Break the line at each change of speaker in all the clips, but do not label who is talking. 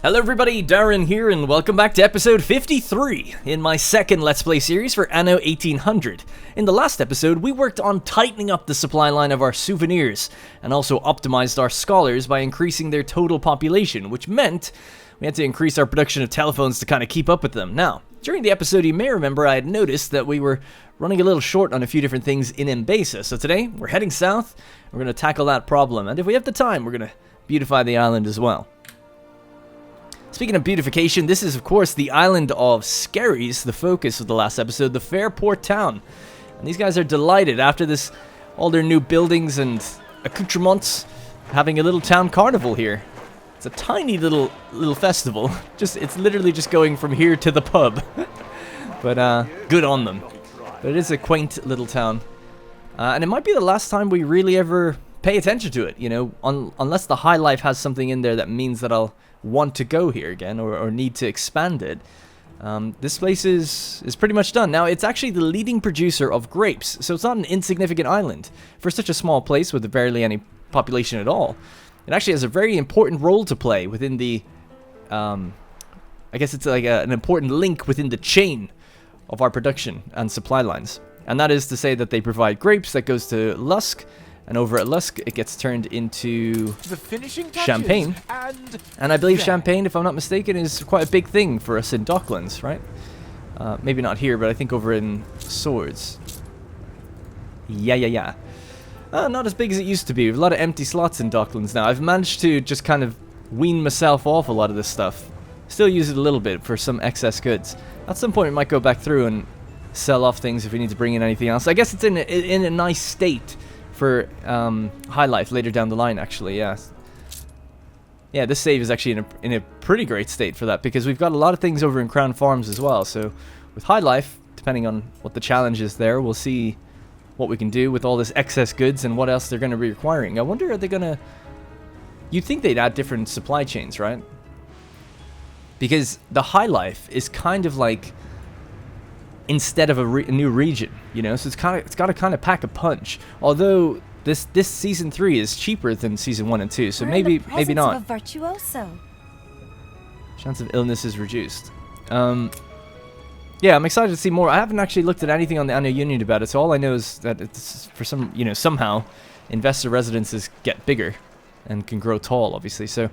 Hello everybody, Darren here, and welcome back to episode 53 in my second Let's Play series for Anno 1800. In the last episode, we worked on tightening up the supply line of our souvenirs, and also optimized our scholars by increasing their total population, which meant we had to increase our production of telephones to kind of keep up with them. Now, during the episode, you may remember I had noticed that we were running a little short on a few different things in Embesa, so today we're heading south, we're going to tackle that problem, and if we have the time, we're going to beautify the island as well. Speaking of beautification, this is of course the island of Skerries, the focus of the last episode, the Fairport town. And these guys are delighted after this, all their new buildings and accoutrements, having a little town carnival here. It's a tiny little festival. It's literally just going from here to the pub. But good on them. But it is a quaint little town. And it might be the last time we really ever pay attention to it, you know, unless the High Life has something in there that means that I'll want to go here again or need to expand it. This place is pretty much done. Now, it's actually the leading producer of grapes, so it's not an insignificant island. For such a small place with barely any population at all, it actually has a very important role to play within the, I guess it's like an important link within the chain of our production and supply lines. And that is to say that they provide grapes that goes to Lusk, and over at Lusk, it gets turned into
the finishing
champagne. And I believe champagne, if I'm not mistaken, is quite a big thing for us in Docklands, right? Maybe not here, but I think over in Swords. Yeah. Not as big as it used to be. We have a lot of empty slots in Docklands now. I've managed to just kind of wean myself off a lot of this stuff. Still use it a little bit for some excess goods. At some point, we might go back through and sell off things if we need to bring in anything else. I guess it's in a nice state for High Life later down the line, actually. Yeah, this save is actually in a pretty great state for that, because we've got a lot of things over in Crown Farms as well. So with High Life, depending on what the challenge is there, we'll see what we can do with all this excess goods and what else they're going to be requiring. I wonder, are they going to... You'd think they'd add different supply chains, right? Because the High Life is kind of like instead of a new region, you know, so it's got to kind of pack a punch. Although this season 3 is cheaper than season 1 and 2, so maybe not.
Of a virtuoso.
Chance of illness is reduced. Yeah, I'm excited to see more. I haven't actually looked at anything on the Anno Union about it, so all I know is that it's for some, you know, somehow investor residences get bigger and can grow tall, obviously. So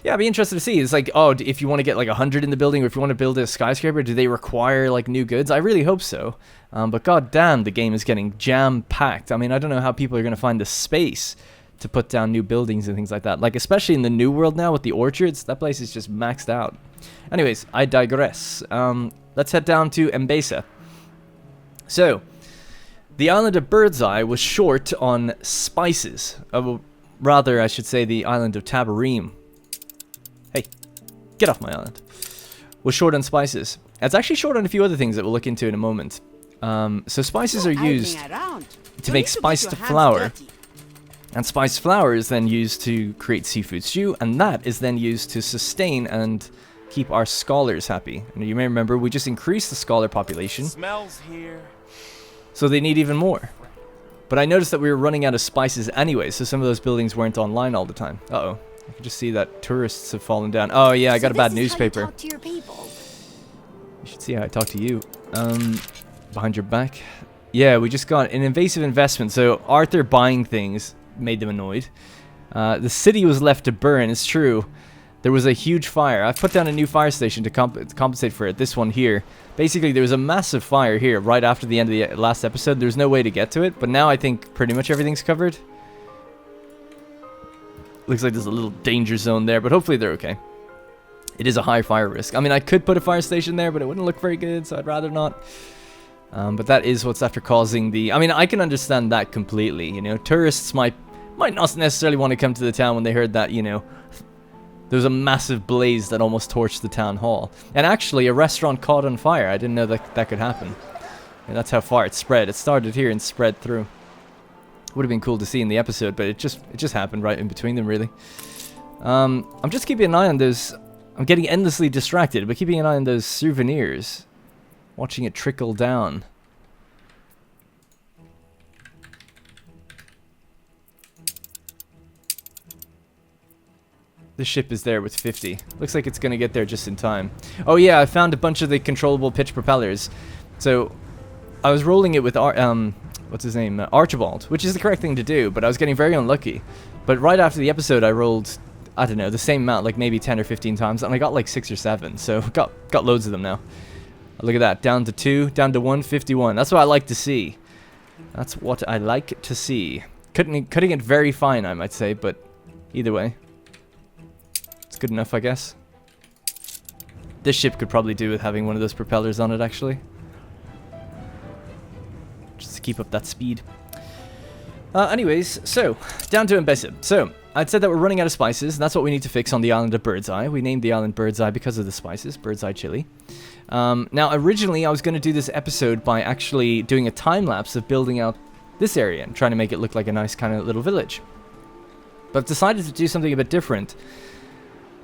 yeah, I'd be interested to see. It's like, oh, if you want to get like 100 in the building, or if you want to build a skyscraper, do they require like new goods? I really hope so. But god damn, the game is getting jam-packed. I mean, I don't know how people are going to find the space to put down new buildings and things like that. Like, especially in the new world now with the orchards, that place is just maxed out. Anyways, I digress. Let's head down to Embesa. So, the island of Birdseye was short on spices. Rather, I should say the island of Tabarim. Hey, get off my island. Was short on spices. It's actually short on a few other things that we'll look into in a moment. So spices are used to make spiced flour. And spiced flour is then used to create seafood stew, and that is then used to sustain and keep our scholars happy. And you may remember, we just increased the scholar population.
Smells here.
So they need even more. But I noticed that we were running out of spices anyway, so some of those buildings weren't online all the time. Uh-oh. I can just see that tourists have fallen down. Oh yeah, I got a bad newspaper.
How you talk to your people.
You should see how I talk to you. Behind your back. Yeah, we just got an invasive investment. So Arthur buying things made them annoyed. The city was left to burn. It's true. There was a huge fire. I've put down a new fire station to compensate for it. This one here. Basically, there was a massive fire here right after the end of the last episode. There's no way to get to it, but now I think pretty much everything's covered. Looks like there's a little danger zone there, but hopefully they're okay. It is a high fire risk. I mean, I could put a fire station there, but it wouldn't look very good, so I'd rather not. But that is what's after causing the... I mean, I can understand that completely, you know. Tourists might not necessarily want to come to the town when they heard that, you know, there was a massive blaze that almost torched the town hall. And actually, a restaurant caught on fire. I didn't know that could happen. And that's how far it spread. It started here and spread through. Would have been cool to see in the episode, but it just happened right in between them, really. I'm just keeping an eye on those. I'm getting endlessly distracted, but keeping an eye on those souvenirs, watching it trickle down. the ship is there with 50. Looks like it's gonna get there just in time. Oh yeah, I found a bunch of the controllable pitch propellers. So I was rolling it with what's his name, Archibald, which is the correct thing to do, but I was getting very unlucky. But right after the episode, I rolled, I don't know, the same amount, like maybe 10 or 15 times, and I got like 6 or 7. So got loads of them now. Look at that, down to 2, down to 1, 51. That's what I like to see. That's what I like to see. Cutting it very fine, I might say, but either way, it's good enough, I guess. This ship could probably do with having one of those propellers on it, actually. Just to keep up that speed. Anyways, so, down to Embessa. So, I'd said that we're running out of spices, and that's what we need to fix on the island of Birdseye. We named the island Birdseye because of the spices, Birdseye chili. Now, originally, I was going to do this episode by actually doing a time-lapse of building out this area and trying to make it look like a nice kind of little village. But I've decided to do something a bit different.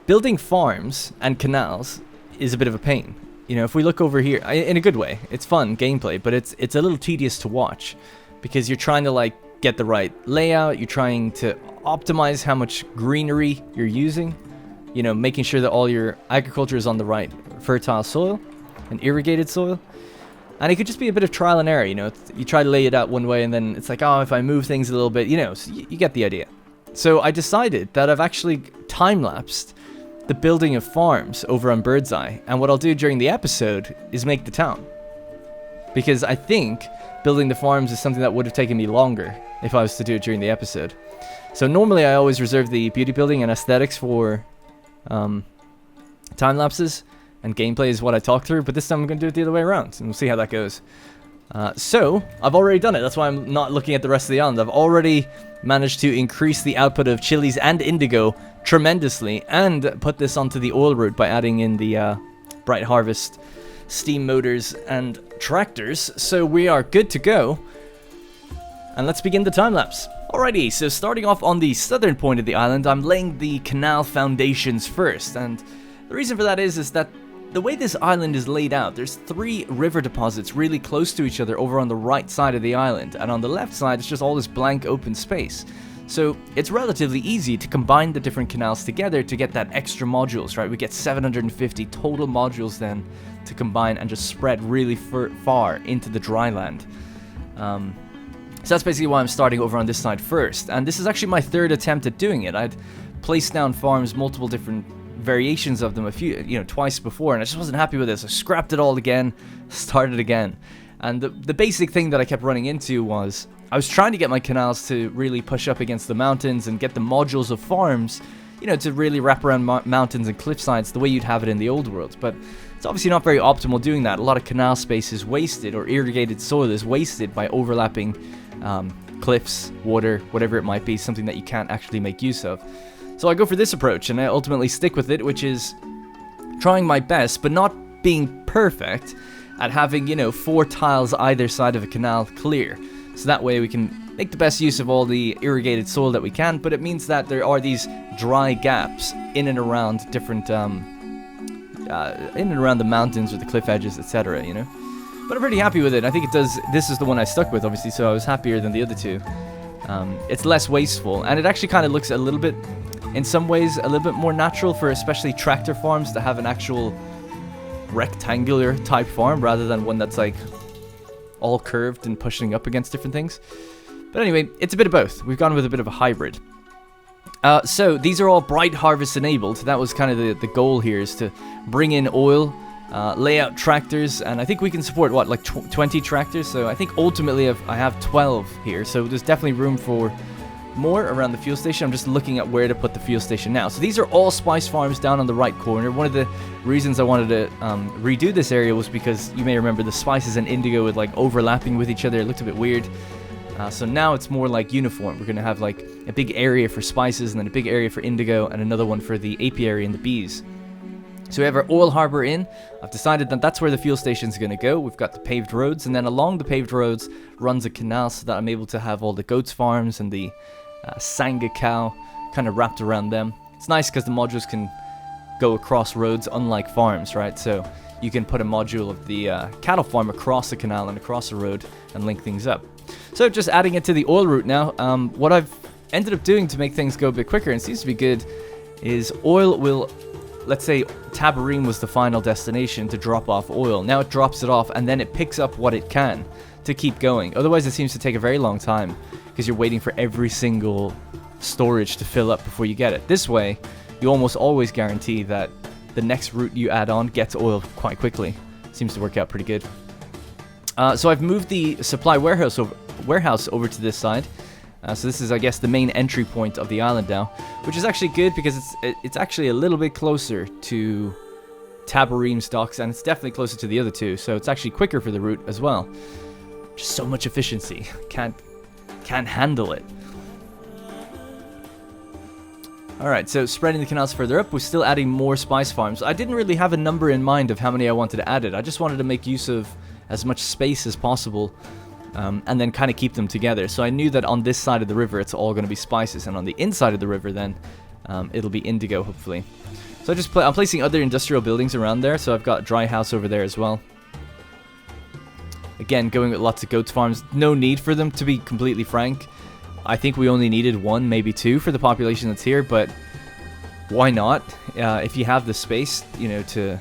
Building farms and canals is a bit of a pain. You know, if we look over here, in a good way, it's fun gameplay, but it's a little tedious to watch because you're trying to like get the right layout, you're trying to optimize how much greenery you're using, you know, making sure that all your agriculture is on the right fertile soil and irrigated soil. And it could just be a bit of trial and error, you know. You try to lay it out one way and then it's like, oh, if I move things a little bit, you know, so you get the idea. So I decided that I've actually time-lapsed the building of farms over on Birdseye, and what I'll do during the episode is make the town. Because I think building the farms is something that would have taken me longer if I was to do it during the episode. So normally I always reserve the beauty building and aesthetics for time-lapses, and gameplay is what I talk through, but this time I'm going to do it the other way around, and we'll see how that goes. So, I've already done it, that's why I'm not looking at the rest of the island. I've already managed to increase the output of chilies and indigo tremendously, and put this onto the oil route by adding in the Bright Harvest steam motors and tractors, so we are good to go. And let's begin the time-lapse. Alrighty, so starting off on the southern point of the island, I'm laying the canal foundations first, and the reason for that is that the way this island is laid out, there's 3 river deposits really close to each other over on the right side of the island, and on the left side it's just all this blank open space. So it's relatively easy to combine the different canals together to get that extra modules, right? We get 750 total modules then to combine and just spread really far into the dry land. So that's basically why I'm starting over on this side first, and this is actually my 3rd attempt at doing it. I'd placed down farms, multiple different variations of them twice before, and I just wasn't happy with this. I scrapped it all again, started again, and the basic thing that I kept running into was I was trying to get my canals to really push up against the mountains and get the modules of farms, you know, to really wrap around mountains and cliff sides the way you'd have it in the old world. But it's obviously not very optimal doing that. A lot of canal space is wasted, or irrigated soil is wasted by overlapping cliffs, water, whatever it might be, something that you can't actually make use of. So I go for this approach, and I ultimately stick with it, which is trying my best, but not being perfect at having, you know, 4 tiles either side of a canal clear. So that way we can make the best use of all the irrigated soil that we can, but it means that there are these dry gaps in and around different, in and around the mountains or the cliff edges, etc., you know. But I'm pretty happy with it. I think it does, this is the one I stuck with, obviously, so I was happier than the other 2. It's less wasteful, and it actually kind of looks a little bit, in some ways, a little bit more natural for especially tractor farms to have an actual rectangular type farm rather than one that's like all curved and pushing up against different things. But anyway, it's a bit of both. We've gone with a bit of a hybrid. So these are all Bright Harvest enabled. That was kind of the goal here, is to bring in oil, lay out tractors, and I think we can support, what, like 20 tractors? So I think ultimately I have 12 here, so there's definitely room for more around the fuel station. I'm just looking at where to put the fuel station now. So these are all spice farms down on the right corner. One of the reasons I wanted to redo this area was because you may remember the spices and indigo with like overlapping with each other. It looked a bit weird. So now it's more like uniform. We're going to have like a big area for spices and then a big area for indigo and another one for the apiary and the bees. So we have our oil harbor in. I've decided that that's where the fuel station is going to go. We've got the paved roads, and then along the paved roads runs a canal so that I'm able to have all the goats farms and the Sanga cow kind of wrapped around them. It's nice because the modules can go across roads, unlike farms, right? So you can put a module of the cattle farm across the canal and across the road and link things up. So just adding it to the oil route now. What I've ended up doing to make things go a bit quicker, and seems to be good, is oil will, let's say Tabarim was the final destination to drop off oil. Now it drops it off and then it picks up what it can to keep going. Otherwise it seems to take a very long time because you're waiting for every single storage to fill up before you get it. This way, you almost always guarantee that the next route you add on gets oil quite quickly. Seems to work out pretty good. So I've moved the supply warehouse over to this side. So this is, I guess, the main entry point of the island now, which is actually good because it's actually a little bit closer to Tabarim's docks, and it's definitely closer to the other two, so it's actually quicker for the route as well. Just so much efficiency. Can't handle it. Alright, so spreading the canals further up, we're still adding more spice farms. I didn't really have a number in mind of how many I wanted to add it. I just wanted to make use of as much space as possible, and then kind of keep them together. So I knew that on this side of the river it's all going to be spices, and on the inside of the river then it'll be indigo, hopefully. So I'm placing other industrial buildings around there, so I've got a dry house over there as well. Again, going with lots of goat farms. No need for them, to be completely frank. I think we only needed 1, maybe 2 for the population that's here, but why not? If you have the space, you know, to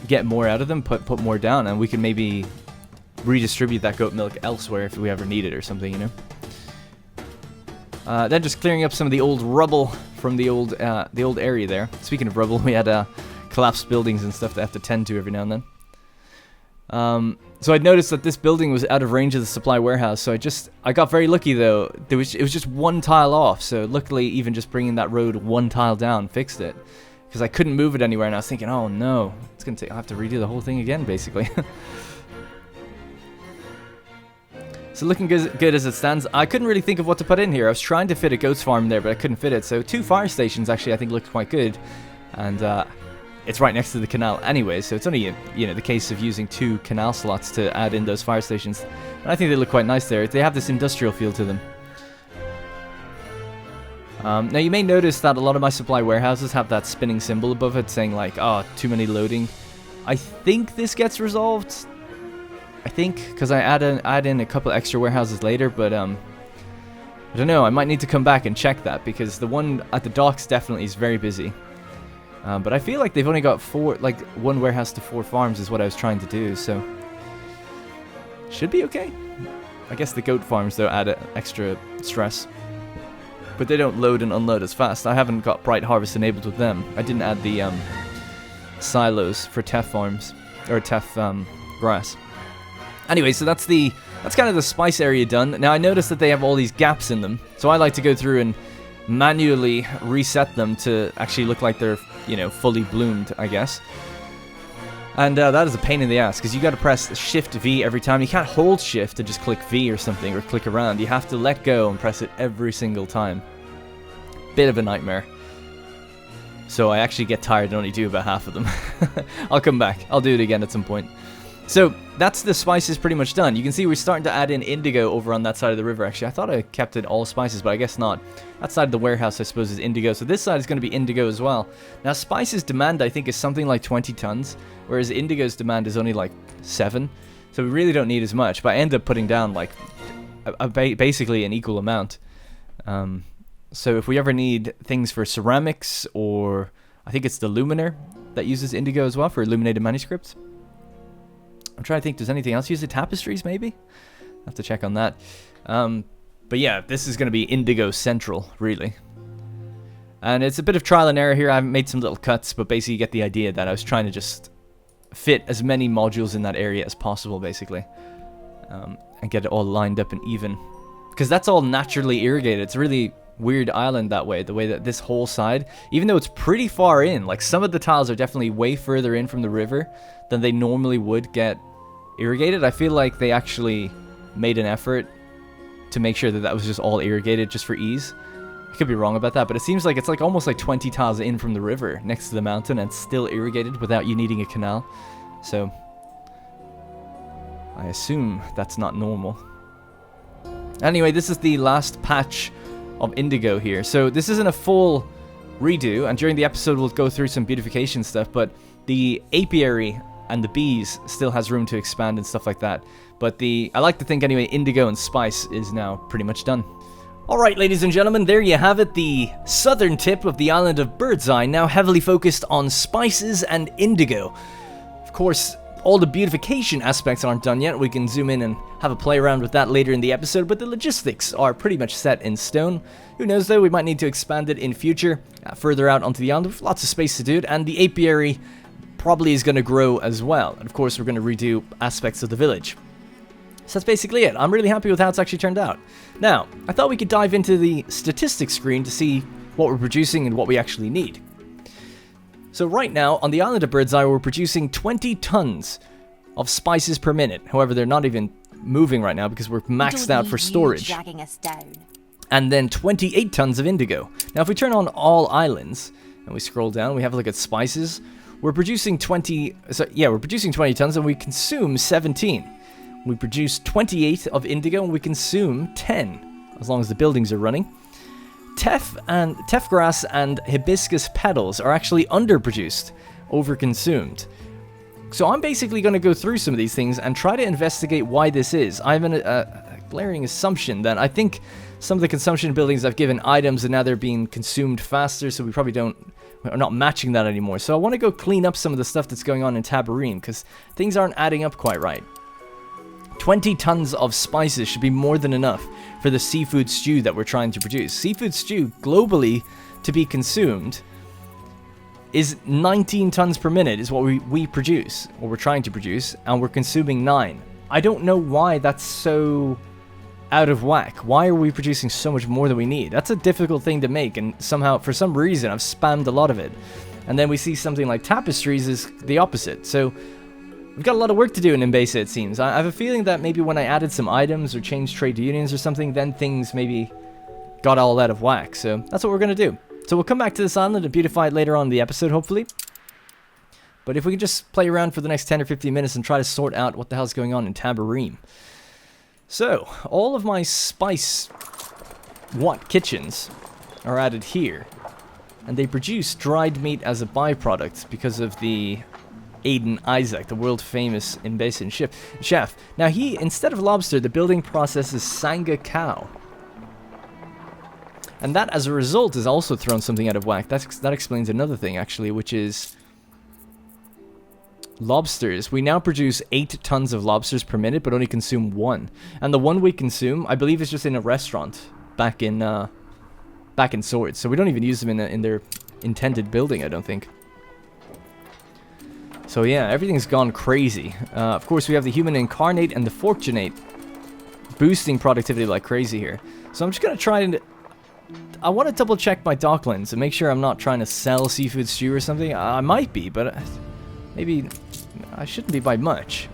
get more out of them, put more down, and we can maybe redistribute that goat milk elsewhere if we ever need it or something, you know. Then just clearing up some of the old rubble from the old area there. Speaking of rubble, we had collapsed buildings and stuff to have to tend to every now and then. So I'd noticed that this building was out of range of the supply warehouse, so I got very lucky though. It was just 1 tile off, so luckily even just bringing that road 1 tile down fixed it. Because I couldn't move it anywhere, and I was thinking, oh no, I'll have to redo the whole thing again, basically. So looking good as it stands. I couldn't really think of what to put in here. I was trying to fit a goat's farm there, but I couldn't fit it. So 2 fire stations actually I think looked quite good. And it's right next to the canal anyway, so it's only the case of using 2 canal slots to add in those fire stations. And I think they look quite nice there. They have this industrial feel to them. Now you may notice that a lot of my supply warehouses have that spinning symbol above it saying like, oh, too many loading. I think this gets resolved. I think, because I add in a couple extra warehouses later, but I don't know, I might need to come back and check that, because the one at the docks definitely is very busy. But I feel like they've only got 1 warehouse to 4 farms is what I was trying to do, so should be okay. I guess the goat farms though add extra stress, but they don't load and unload as fast. I haven't got Bright Harvest enabled with them. I didn't add the silos for Teff farms, or Teff grass. Anyway, so that's kind of the spice area done. Now I noticed that they have all these gaps in them, so I like to go through and manually reset them to actually look like they're, fully bloomed, I guess. And that is a pain in the ass, because you got to press Shift V every time. You can't hold Shift and just click V or something, or click around. You have to let go and press it every single time. Bit of a nightmare. So I actually get tired and only do about half of them. I'll come back. I'll do it again at some point. So that's the spices pretty much done. You can see we're starting to add in indigo over on that side of the river. Actually, I thought I kept it all spices, but I guess not. That side of the warehouse, I suppose, is indigo. So this side is going to be indigo as well. Now, spices demand, I think, is something like 20 tons, whereas indigo's demand is only like 7. So we really don't need as much, but I end up putting down like basically an equal amount. So if we ever need things for ceramics, or I think it's the Luminar that uses indigo as well for illuminated manuscripts. I'm trying to think, does anything else use the tapestries, maybe? I have to check on that. But yeah, this is going to be indigo central, really. And it's a bit of trial and error here. I've made some little cuts, but basically you get the idea that I was trying to just fit as many modules in that area as possible, basically. And get it all lined up and even. Because that's all naturally irrigated. It's a really weird island that way, the way that this whole side, even though it's pretty far in, like some of the tiles are definitely way further in from the river than they normally would get irrigated. I feel like they actually made an effort to make sure that that was just all irrigated just for ease. I could be wrong about that, but it seems like it's like almost like 20 tiles in from the river next to the mountain and still irrigated without you needing a canal. So I assume that's not normal. Anyway, this is the last patch of indigo here. So this isn't a full redo, and during the episode we'll go through some beautification stuff, but the apiary and the bees still has room to expand and stuff like that. But I like to think anyway, indigo and spice is now pretty much done. Alright, ladies and gentlemen, there you have it, the southern tip of the island of Birdseye, now heavily focused on spices and indigo. Of course, all the beautification aspects aren't done yet. We can zoom in and have a play around with that later in the episode, but the logistics are pretty much set in stone. Who knows though, we might need to expand it in future, further out onto the island with lots of space to do it, and the apiary probably is going to grow as well. And of course, we're going to redo aspects of the village. So that's basically it. I'm really happy with how it's actually turned out. Now, I thought we could dive into the statistics screen to see what we're producing and what we actually need. So right now, on the island of Birdseye, we're producing 20 tons of spices per minute. However, they're not even moving right now because we're maxed out for storage.
Dragging us down.
And then 28 tons of indigo. Now, if we turn on all islands and we scroll down, we have a look at spices. We're producing 20 tons and we consume 17. We produce 28 of indigo and we consume 10, as long as the buildings are running. Teff grass and hibiscus petals are actually underproduced, overconsumed. So I'm basically going to go through some of these things and try to investigate why this is. I have a glaring assumption that I think some of the consumption buildings I've given items and now they're being consumed faster, so we probably are not matching that anymore. So I want to go clean up some of the stuff that's going on in Tabarim, because things aren't adding up quite right. 20 tons of spices should be more than enough for the seafood stew that we're trying to produce. Seafood stew, globally, to be consumed, is 19 tons per minute is what we produce, or we're trying to produce, and we're consuming 9. I don't know why that's so out of whack. Why are we producing so much more than we need? That's a difficult thing to make, and somehow, for some reason, I've spammed a lot of it. And then we see something like tapestries is the opposite. So we've got a lot of work to do in Mbesa, it seems. I have a feeling that maybe when I added some items or changed trade unions or something, then things maybe got all out of whack. So that's what we're going to do. So we'll come back to this island and beautify it later on in the episode, hopefully. But if we can just play around for the next 10 or 15 minutes and try to sort out what the hell's going on in Tabarim. So, all of my spice kitchens are added here. And they produce dried meat as a byproduct because of the Aiden Isaac, the world-famous Mbesan chef. Now he, instead of lobster, the building process is Sanga cow. And that, as a result, has also thrown something out of whack. That explains another thing, actually, which is lobsters. We now produce 8 tons of lobsters per minute, but only consume 1. And the one we consume, I believe, is just in a restaurant back in Swords. So we don't even use them in their intended building, I don't think. So yeah, everything's gone crazy. Of course, we have the human incarnate and the fortunate boosting productivity like crazy here. So I'm just going to try and... I want to double check my docklands and make sure I'm not trying to sell seafood stew or something. I might be, but maybe I shouldn't be by much.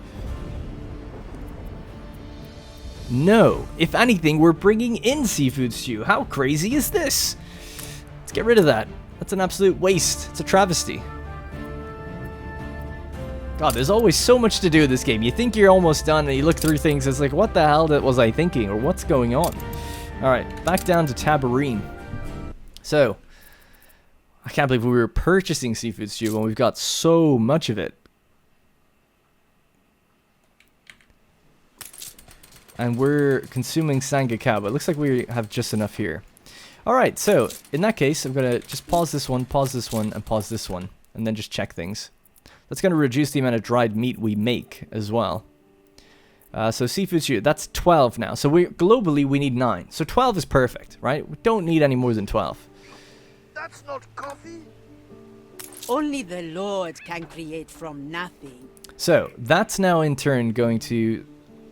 No, if anything, we're bringing in seafood stew. How crazy is this? Let's get rid of that. That's an absolute waste. It's a travesty. God, there's always so much to do in this game. You think you're almost done and you look through things, it's like, what the hell was I thinking? Or what's going on? Alright, back down to Tabarim. So, I can't believe we were purchasing seafood stew when we've got so much of it. And we're consuming Sanga cow, but it looks like we have just enough here. Alright, so, in that case, I'm going to just pause this one, and pause this one, and then just check things. That's going to reduce the amount of dried meat we make as well. So seafood stew, that's 12 now. So globally we need 9. So 12 is perfect, right? We don't need any more than 12.
That's not coffee.
Only the Lord can create from nothing.
So that's now in turn going to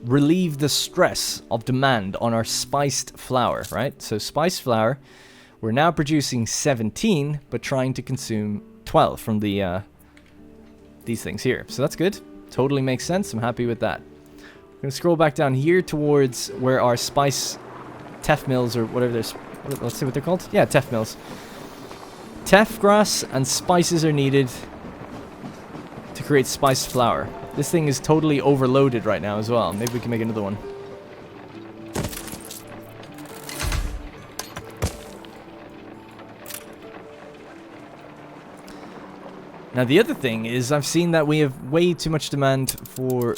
relieve the stress of demand on our spiced flour, right? So spiced flour, we're now producing 17, but trying to consume 12 from the these things here. So that's good. Totally makes sense. I'm happy with that. I'm going to scroll back down here towards where our spice teff mills or whatever there's... Let's see what they're called. Yeah, teff mills. Teff grass and spices are needed to create spiced flour. This thing is totally overloaded right now as well. Maybe we can make another one. Now the other thing is I've seen that we have way too much demand for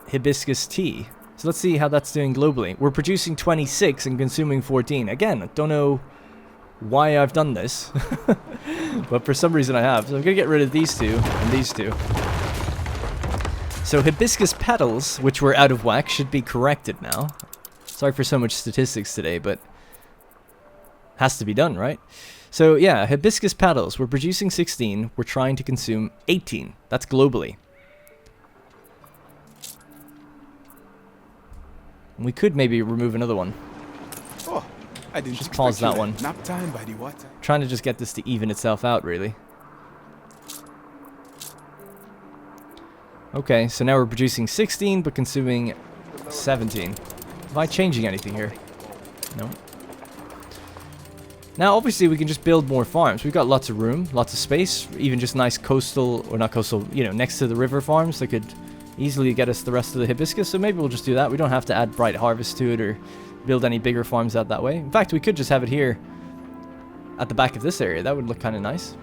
hibiscus tea. So let's see how that's doing globally. We're producing 26 and consuming 14. Again, I don't know why I've done this, but for some reason I have. So I'm going to get rid of these two and these two. So hibiscus petals, which were out of whack, should be corrected now. Sorry for so much statistics today, but has to be done, right? So yeah, hibiscus petals, we're producing 16, we're trying to consume 18. That's globally. We could maybe remove another one.
Oh, I didn't
just pause that one.
Nap time by the water.
Trying to just get this to even itself out, really. Okay, so now we're producing 16, but consuming 17. Am I changing anything here? No. Now, obviously, we can just build more farms. We've got lots of room, lots of space, even just nice coastal, or not coastal, you know, next to the river farms that could easily get us the rest of the hibiscus. So maybe we'll just do that. We don't have to add bright harvest to it or build any bigger farms out that way. In fact, we could just have it here at the back of this area. That would look kind of nice.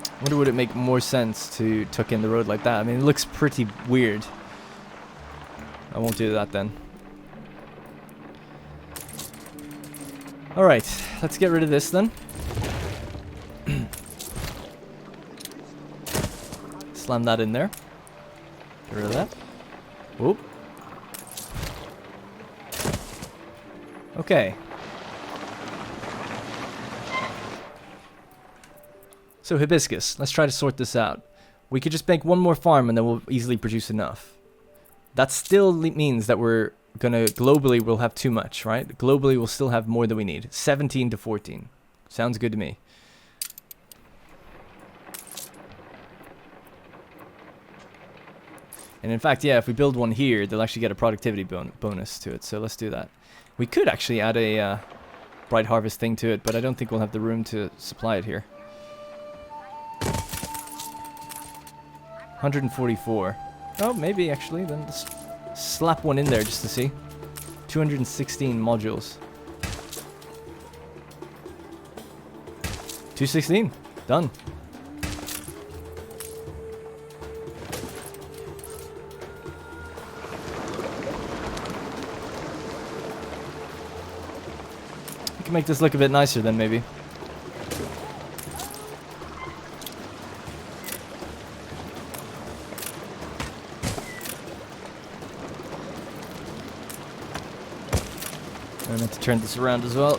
I wonder would it make more sense to tuck in the road like that. I mean, it looks pretty weird. I won't do that then. Alright, let's get rid of this then. Slam that in there. Get rid of that. Whoop. Okay. So hibiscus, let's try to sort this out. We could just make one more farm and then we'll easily produce enough. That still means that we're gonna, globally we'll have too much, right? Globally we'll still have more than we need. 17 to 14. Sounds good to me. And in fact, yeah, if we build one here, they'll actually get a productivity bonus to it. So let's do that. We could actually add a bright harvest thing to it, but I don't think we'll have the room to supply it here. 144. Oh, maybe actually. Then let's slap one in there just to see. 216 modules. 216. Done. We can make this look a bit nicer then, maybe. I meant to turn this around as well,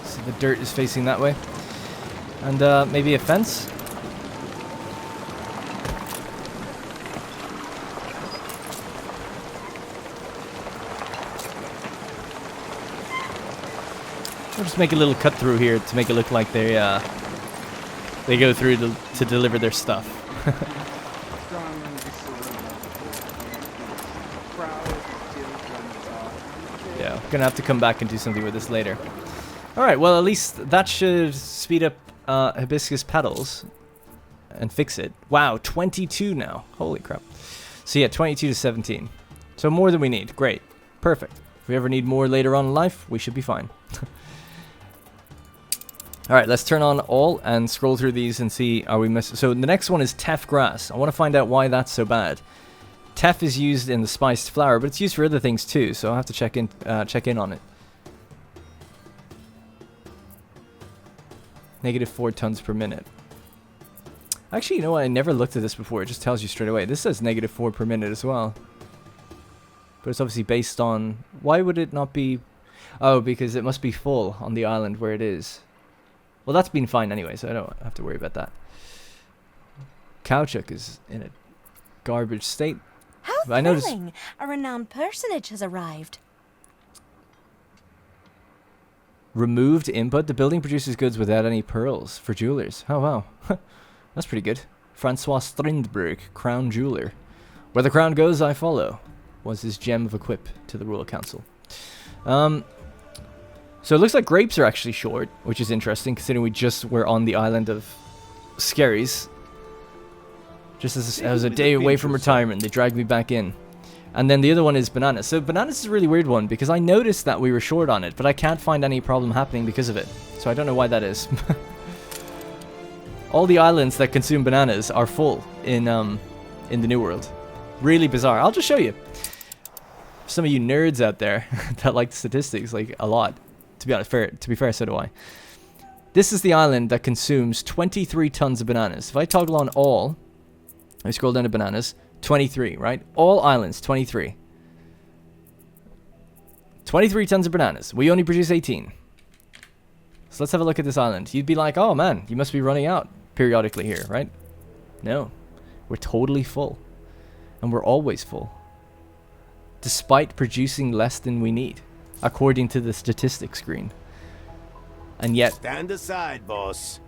so the dirt is facing that way. And maybe a fence? We'll just make a little cut through here to make it look like they go through to deliver their stuff. Yeah, gonna have to come back and do something with this later. Alright, well at least that should speed up hibiscus petals and fix it. Wow, 22 now. Holy crap. So yeah, 22 to 17. So more than we need. Great. Perfect. If we ever need more later on in life, we should be fine. Alright, let's turn on all and scroll through these and see, are we missing? So the next one is teff grass. I want to find out why that's so bad. Teff is used in the spiced flour, but it's used for other things too, so I'll have to check in on it. -4 tons per minute. Actually, you know what? I never looked at this before. It just tells you straight away. This says -4 per minute as well. But it's obviously based on... Why would it not be... Oh, because it must be full on the island where it is. Well, that's been fine anyway, so I don't have to worry about that. Cowchuck is in a garbage state.
How
I noticed...
thrilling! A renowned personage has arrived.
Removed input. The building produces goods without any pearls for jewelers. Oh, wow. That's pretty good. Francois Strindberg, crown jeweler. Where the crown goes, I follow, was his gem of a quip to the Royal Council. So it looks like grapes are actually short, which is interesting, considering we just were on the island of Skerries. Just as I was a day away from retirement, they dragged me back in. And then the other one is bananas. So bananas is a really weird one, because I noticed that we were short on it, but I can't find any problem happening because of it. So I don't know why that is. All the islands that consume bananas are full in in the New World. Really bizarre. I'll just show you. Some of you nerds out there that like statistics like a lot. To be honest, to be fair, so do I. This is the island that consumes 23 tons of bananas. If I toggle on all, I scroll down to bananas, 23, right? All islands, 23. 23 tons of bananas. We only produce 18. So let's have a look at this island. You'd be like, oh man, you must be running out periodically here, right? No. We're totally full. And we're always full. Despite producing less than we need, according to the statistics screen. And yet,
Stand aside, boss.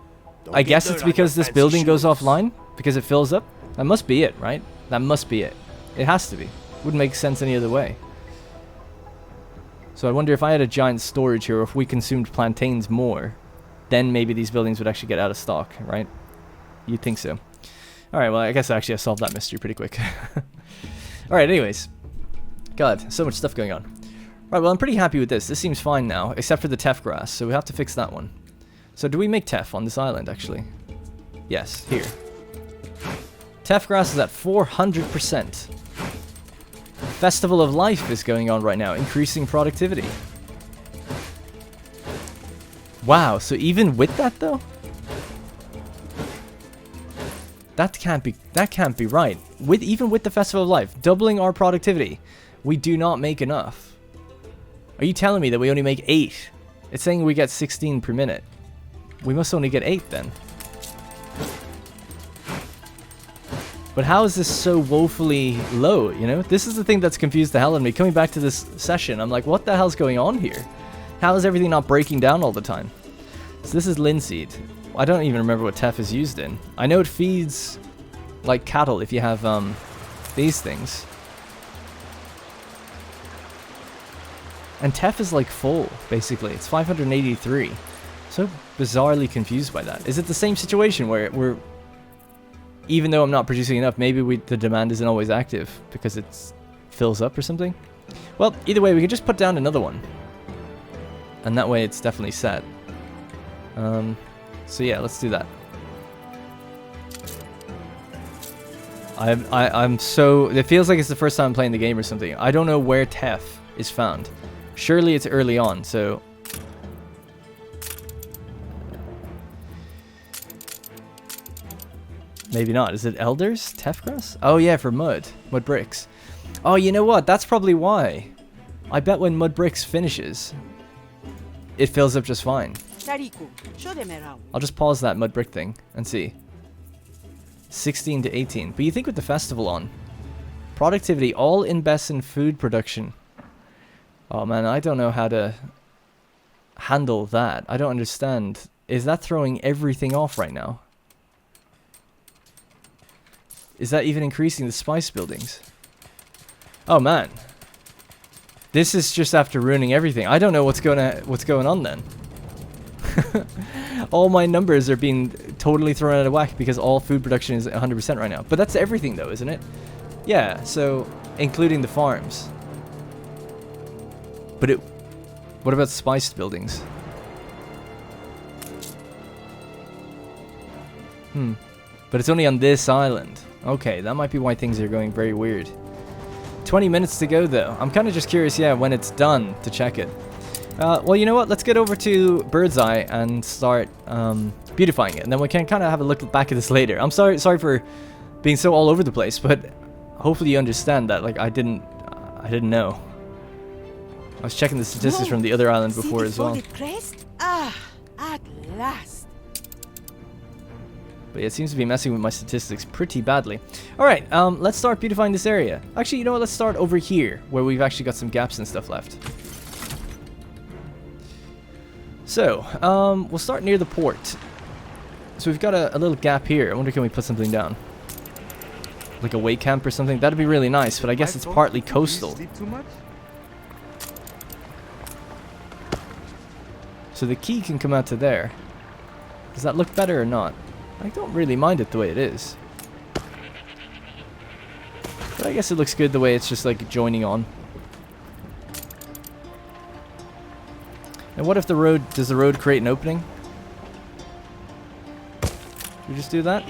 Don't
I
get
guess
dirt
it's
on your
because this
fancy
building goes
shoes.
offline? Because it fills up? That must be it, right? That must be it. It has to be. Wouldn't make sense any other way. So I wonder if I had a giant storage here, or if we consumed plantains more, then maybe these buildings would actually get out of stock, right? You'd think so. Alright, well, I guess actually I solved that mystery pretty quick. Alright, anyways. God, so much stuff going on. Right, well, I'm pretty happy with this. This seems fine now, except for the teff grass, so we have to fix that one. So do we make teff on this island, actually? Yes, here. Teff grass is at 400%. Festival of Life is going on right now, increasing productivity. Wow, so even with that, though? That can't be right. Even with the Festival of Life, doubling our productivity, we do not make enough. Are you telling me that we only make 8? It's saying we get 16 per minute. We must only get 8 then. But how is this so woefully low, you know? This is the thing that's confused the hell out of me. Coming back to this session, I'm like, what the hell's going on here? How is everything not breaking down all the time? So this is linseed. I don't even remember what teff is used in. I know it feeds like cattle if you have these things. And teff is like full, basically. It's 583. So bizarrely confused by that. Is it the same situation where we're, even though I'm not producing enough, maybe the demand isn't always active because it fills up or something? Well, either way, we can just put down another one. And that way it's definitely set. So yeah, let's do that. I'm so... It feels like it's the first time I'm playing the game or something. I don't know where teff is found. Surely it's early on, so... Maybe not. Is it elders? Teff grass? Oh yeah, for mud. Mud bricks. Oh, you know what? That's probably why. I bet when mud bricks finishes, it fills up just fine.
Tariku, show them around.
I'll just pause that mud brick thing and see. 16 to 18. But you think with the festival on, productivity all invests in food production. Oh man, I don't know how to handle that. I don't understand. Is that throwing everything off right now? Is that even increasing the spice buildings? Oh man. This is just after ruining everything. I don't know what's going on then. All my numbers are being totally thrown out of whack because all food production is 100% right now. But that's everything though, isn't it? Yeah, so including the farms. But what about spiced buildings? But it's only on this island. Okay, that might be why things are going very weird. 20 minutes to go though. I'm kind of just curious, yeah, when it's done to check it. Well, you know what? Let's get over to Bird's Eye and start beautifying it, and then we can kind of have a look back at this later. I'm sorry for being so all over the place, but hopefully you understand that. Like I didn't know. I was checking the statistics from the other island before as well.
Crest? Ah, at last.
But yeah, it seems to be messing with my statistics pretty badly. Alright, let's start beautifying this area. Actually, you know what? Let's start over here, where we've actually got some gaps and stuff left. So, we'll start near the port. So we've got a little gap here. I wonder, can we put something down? Like a weight camp or something? That'd be really nice, but I guess it's partly coastal. So the key can come out to there. Does that look better or not? I don't really mind it the way it is. But I guess it looks good the way it's just like joining on. And what if the road, does the road create an opening? We just do that?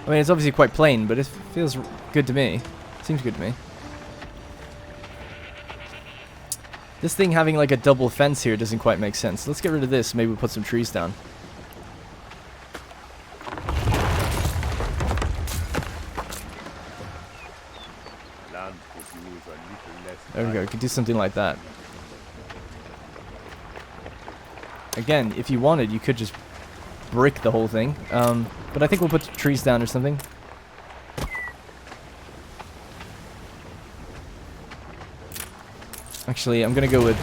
I mean, it's obviously quite plain, but it feels good to me. Seems good to me. This thing having like a double fence here doesn't quite make sense. Let's get rid of this. Maybe we'll put some trees down. There we go. We could do something like that. Again, if you wanted, you could just brick the whole thing. But I think we'll put trees down or something. Actually, I'm gonna go with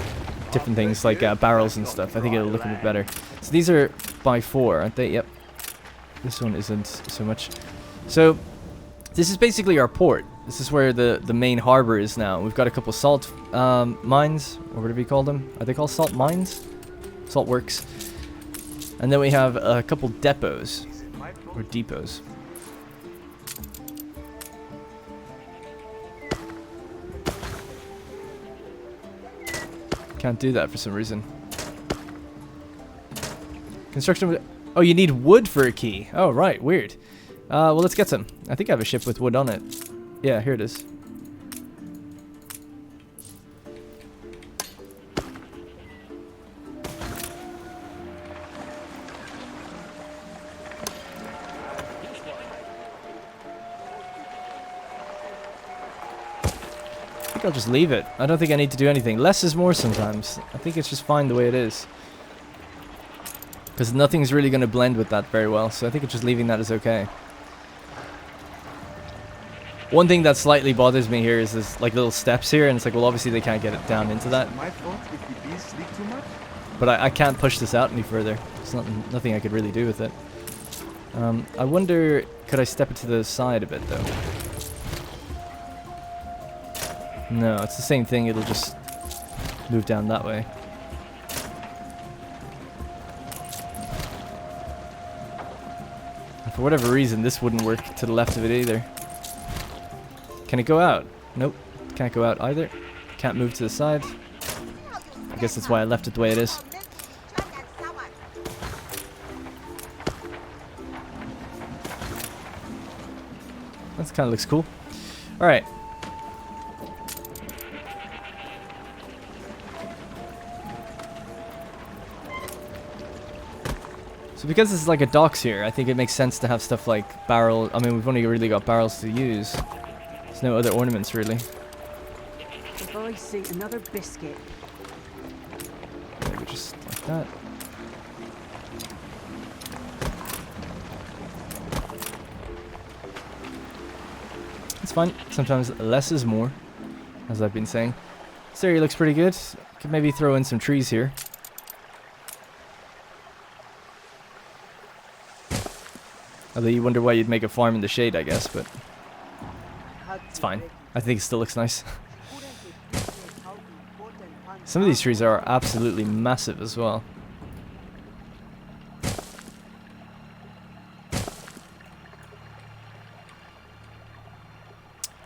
different things like barrels and stuff. I think it'll look a bit better. So these are by 4, aren't they? Yep. This one isn't so much. So this is basically our port. This is where the main harbor is now. We've got a couple salt mines, or whatever you call them. Are they called salt mines? Salt works. And then we have a couple depots, or depots. Can't do that for some reason. Construction. Oh, you need wood for a key. Oh, right. Weird. Well, let's get some. I think I have a ship with wood on it. Yeah, here it is. I think I'll just leave it. I don't think I need to do anything. Less is more sometimes. I think it's just fine the way it is. Because nothing's really going to blend with that very well, so I think it's just leaving that is okay. One thing that slightly bothers me here is this like little steps here, and it's like, well, obviously they can't get it down into that.
My fault if the bees sleep too much?
But I can't push this out any further. There's nothing I could really do with it. I wonder, could I step it to the side a bit, though? No, it's the same thing. It'll just move down that way. And for whatever reason, this wouldn't work to the left of it either. Can it go out? Nope. Can't go out either. Can't move to the side. I guess that's why I left it the way it is. That kind of looks cool. Alright. So because this is like a docks here, I think it makes sense to have stuff like barrel. I mean, we've only really got barrels to use. There's no other ornaments really.
If I see another biscuit.
Maybe just like that. It's fine. Sometimes less is more, as I've been saying. This area looks pretty good. Could maybe throw in some trees here. Although you wonder why you'd make a farm in the shade, I guess, but it's fine. I think it still looks nice. Some of these trees are absolutely massive as well.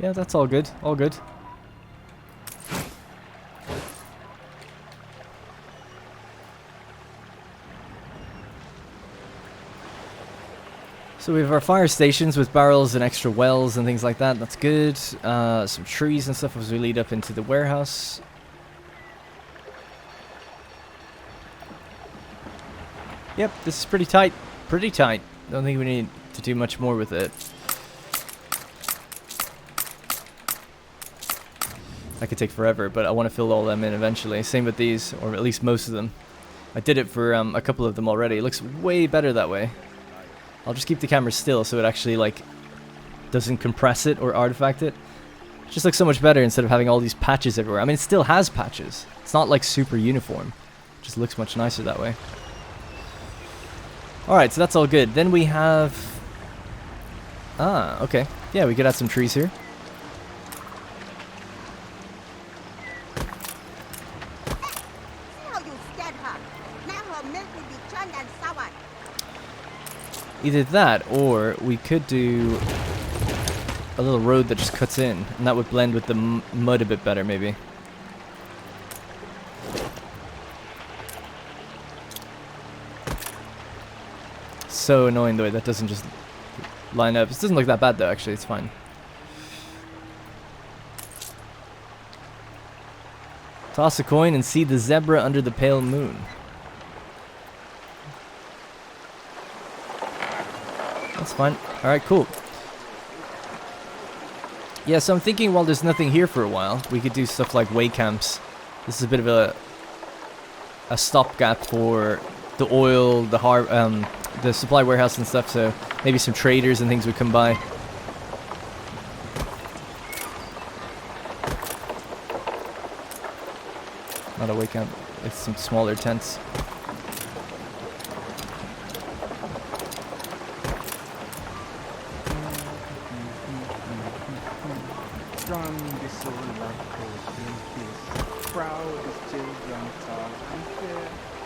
Yeah, that's all good. All good. So we have our fire stations with barrels and extra wells and things like that. That's good. Some trees and stuff as we lead up into the warehouse. Yep, this is pretty tight. Pretty tight. Don't think we need to do much more with it. That could take forever, but I want to fill all them in eventually. Same with these, or at least most of them. I did it for a couple of them already. It looks way better that way. I'll just keep the camera still so it actually like doesn't compress it or artifact it. It just looks so much better instead of having all these patches everywhere. I mean, it still has patches. It's not like super uniform. It just looks much nicer that way. Alright, so that's all good. Then we have... Ah, okay. Yeah, we could add some trees here. Either that, or we could do a little road that just cuts in, and that would blend with the mud a bit better, maybe. So annoying the way that doesn't just line up. It doesn't look that bad though, actually. It's fine. Toss a coin and see the zebra under the pale moon. That's fine. Alright, cool. Yeah, so I'm thinking while there's nothing here for a while, we could do stuff like way camps. This is a bit of a stopgap for the oil, the supply warehouse and stuff, so maybe some traders and things would come by. Not a way camp, it's some smaller tents.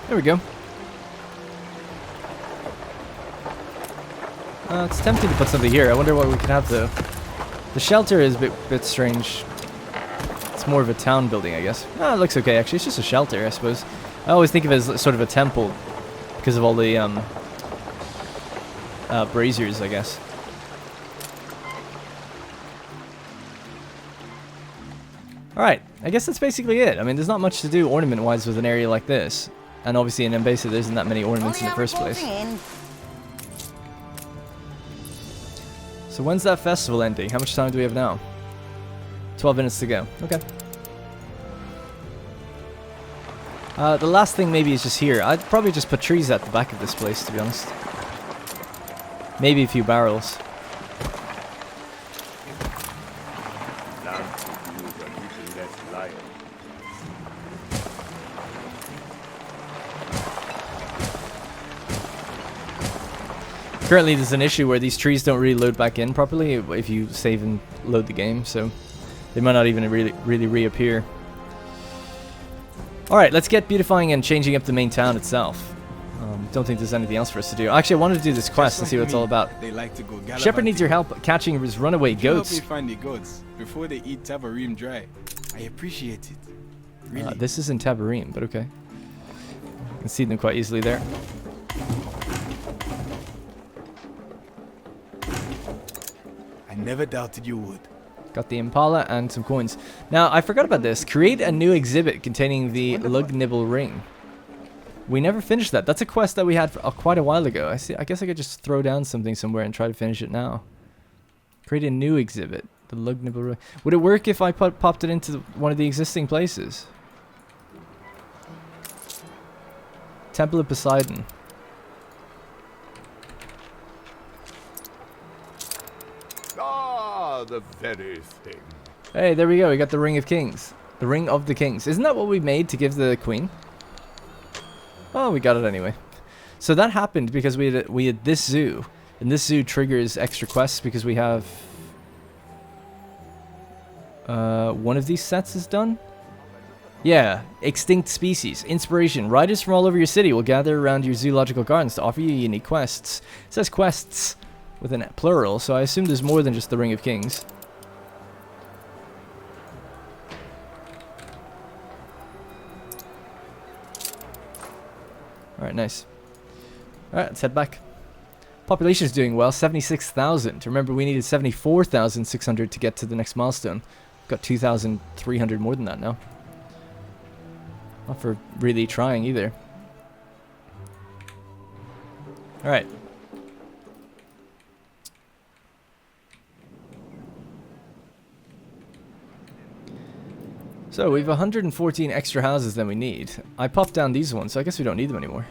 There we go. It's tempting to put something here. I wonder what we can have though. The shelter is a bit strange. It's more of a town building, I guess. It looks okay actually. It's just a shelter, I suppose. I always think of it as sort of a temple because of all the braziers, I guess. Alright, I guess that's basically it. I mean, there's not much to do ornament-wise with an area like this. And obviously in Mbesa there isn't that many ornaments in the first place. So when's that festival ending? How much time do we have now? 12 minutes to go. Okay. The last thing maybe is just here. I'd probably just put trees at the back of this place, to be honest. Maybe a few barrels. Currently there's an issue where these trees don't really load back in properly if you save and load the game, so they might not even really reappear. Alright, let's get beautifying and changing up the main town itself. Don't think there's anything else for us to do. Actually, I wanted to do this quest and see what it's all about.
They like to go
Shepherd needs your help catching his runaway goats.
Help me find the goats before they eat Tabarim dry. I appreciate it. Really.
This isn't Tabarim, but okay. You can see them quite easily there.
I never doubted you would.
Got the Impala and some coins. Now, I forgot about this. Create a new exhibit containing the Lug Nibble Ring. We never finished that. That's a quest that we had for, quite a while ago. I guess I could just throw down something somewhere and try to finish it now. Create a new exhibit. The Lug Nibble Ring. Would it work if I popped it into one of the existing places? Temple of Poseidon.
Ah, the very thing.
Hey, there we go. We got the Ring of Kings. The Ring of the Kings. Isn't that what we made to give the Queen? Oh, we got it anyway. So that happened because we had this zoo. And this zoo triggers extra quests because we have... one of these sets is done? Yeah, extinct species. Inspiration. Riders from all over your city will gather around your zoological gardens to offer you unique quests. It says quests with a plural, so I assume there's more than just the Ring of Kings. Alright, nice. Alright, let's head back. Population is doing well, 76,000. Remember, we needed 74,600 to get to the next milestone. We've got 2,300 more than that now. Not for really trying either. Alright. So, we have 114 extra houses than we need. I popped down these ones, so I guess we don't need them anymore.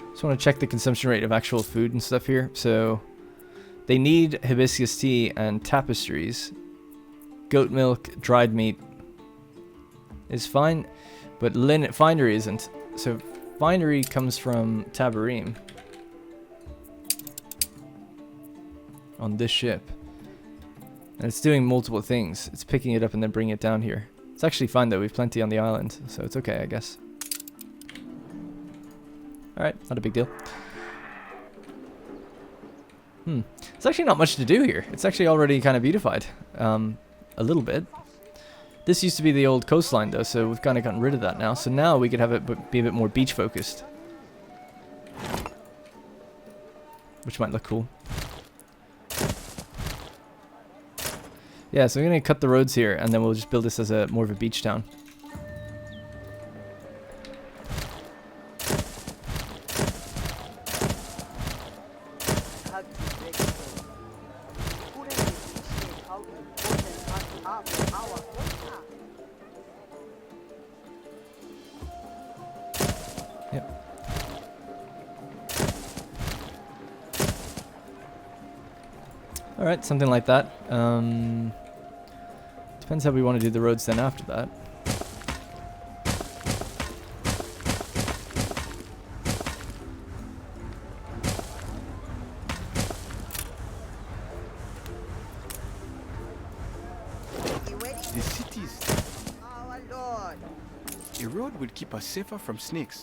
Just want to check the consumption rate of actual food and stuff here. So, they need hibiscus tea and tapestries. Goat milk, dried meat is fine, but finery isn't. So, finery comes from Tabarim. On this ship. And it's doing multiple things. It's picking it up and then bringing it down here. It's actually fine though, we've plenty on the island, so it's okay, I guess. Alright, not a big deal. It's actually not much to do here. It's actually already kind of beautified. A little bit. This used to be the old coastline though, so we've kind of gotten rid of that now. So now we could have it be a bit more beach focused. Which might look cool. Yeah, so we're going to cut the roads here, and then we'll just build this as a more of a beach town. Yep. Alright, something like that. Depends how we want to do the roads then after that.
The cities.
Our lord.
A road would keep us safer from snakes.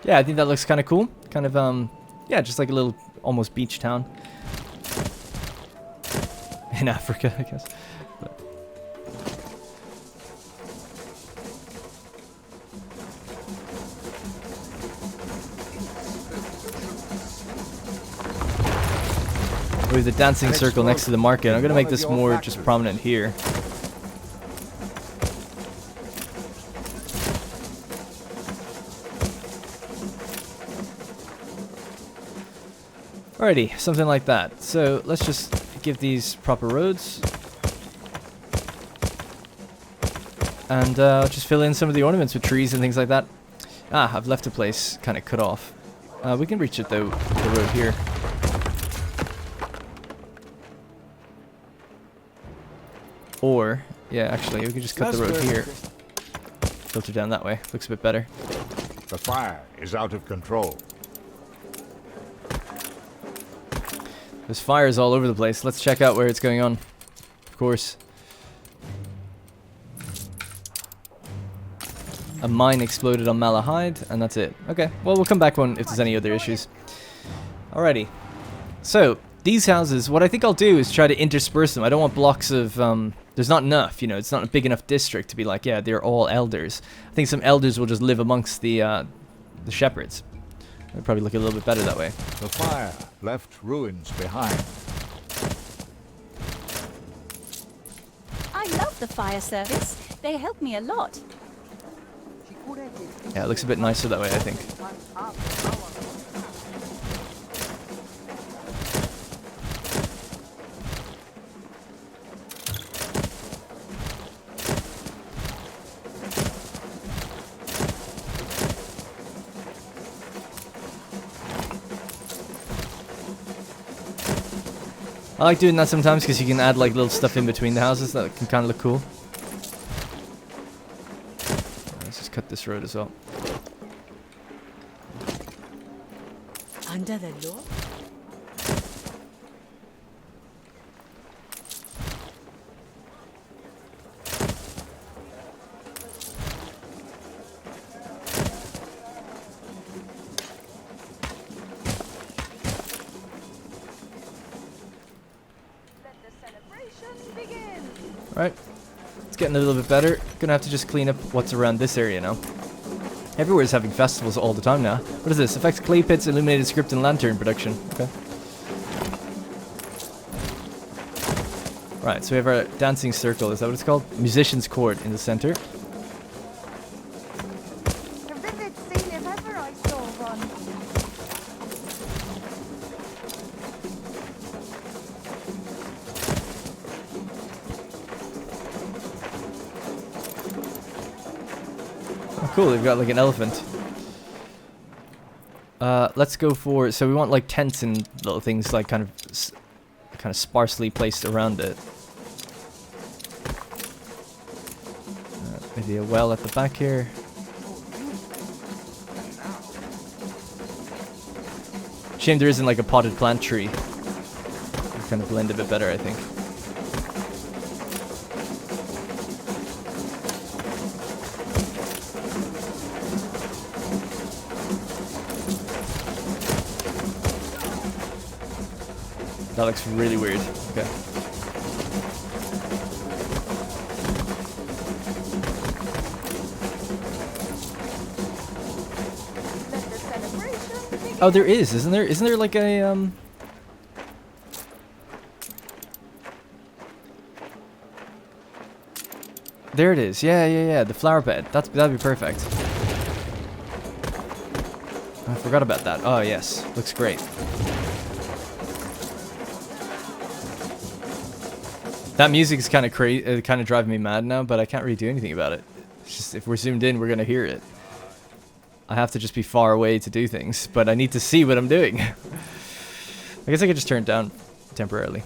Yeah, I think that looks kind of cool. Kind of, yeah, just like a little almost beach town. In Africa, I guess. But. We have the dancing circle next to the market. I'm going to make this more just prominent here. Alrighty, something like that. So let's just give these proper roads. And just fill in some of the ornaments with trees and things like that. Ah, I've left a place kind of cut off. We can reach it though, the road here. Or, yeah, actually, we can just cut the road here. Filter down that way. Looks a bit better.
The fire is out of control.
There's fires all over the place. Let's check out where it's going on. Of course. A mine exploded on Malahide, and that's it. Okay, well, we'll come back if there's any other issues. Alrighty. So, these houses, what I think I'll do is try to intersperse them. I don't want blocks of... there's not enough, you know. It's not a big enough district to be like, yeah, they're all elders. I think some elders will just live amongst the shepherds. It'll probably look a little bit better that way.
The fire left ruins behind.
I love the fire service. They help me a lot.
Yeah, it looks a bit nicer that way, I think. I like doing that sometimes because you can add like little stuff in between the houses that can kind of look cool. Let's just cut this road as well.
Under the law?
Alright, it's getting a little bit better. Gonna have to just clean up what's around this area now. Everywhere's having festivals all the time now. What is this? Affects clay pits, illuminated script, and lantern production. Okay. Right, so we have our dancing circle. Is that what it's called? Musician's court in the center.
A vivid scene if ever I saw one.
Oh, cool, they've got like an elephant. Let's go for, so we want like tents and little things like kind of sparsely placed around it. Maybe a well at the back here. Shame there isn't like a potted plant tree. It'll kind of blend a bit better, I think. That looks really weird. Okay. Oh, there is, isn't there? Isn't there like a There it is. Yeah. The flower bed. That'd be perfect. I forgot about that. Oh yes, looks great. That music is kind of crazy, kind of driving me mad now, but I can't really do anything about it. It's just if we're zoomed in, we're gonna hear it. I have to just be far away to do things, but I need to see what I'm doing. I guess I could just turn it down temporarily.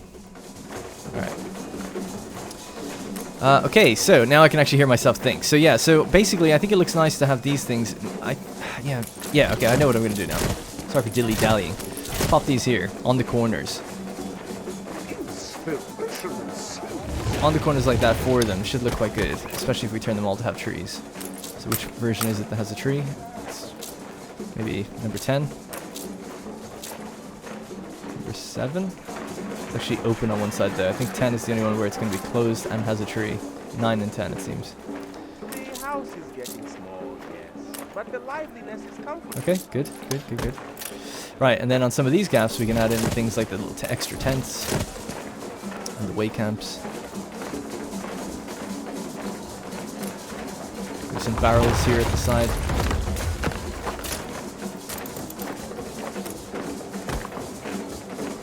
Alright. Okay, so now I can actually hear myself think. So yeah, so basically I think it looks nice to have these things. Yeah, okay, I know what I'm going to do now. Sorry for dilly-dallying. Pop these here, on the corners. On the corners like that for them should look quite good, especially if we turn them all to have trees. So which version is it that has a tree? It's maybe number 10. Number 7. It's actually open on one side there. I think 10 is the only one where it's going to be closed and has a tree. 9 and 10 it seems.
The house is getting small, yes, but the liveliness is comfortable.
Okay, good. Right, and then on some of these gaps we can add in things like the little extra tents and the way camps. There's some barrels here at the side.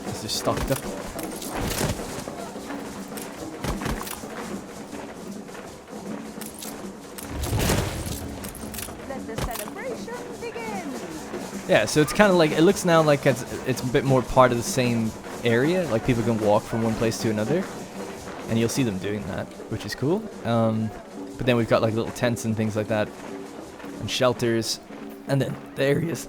These are stocked up. Yeah, so it's kind of like, it looks now like it's a bit more part of the same area, like people can walk from one place to another, and you'll see them doing that, which is cool. But then we've got like little tents and things like that, and shelters, and then the area's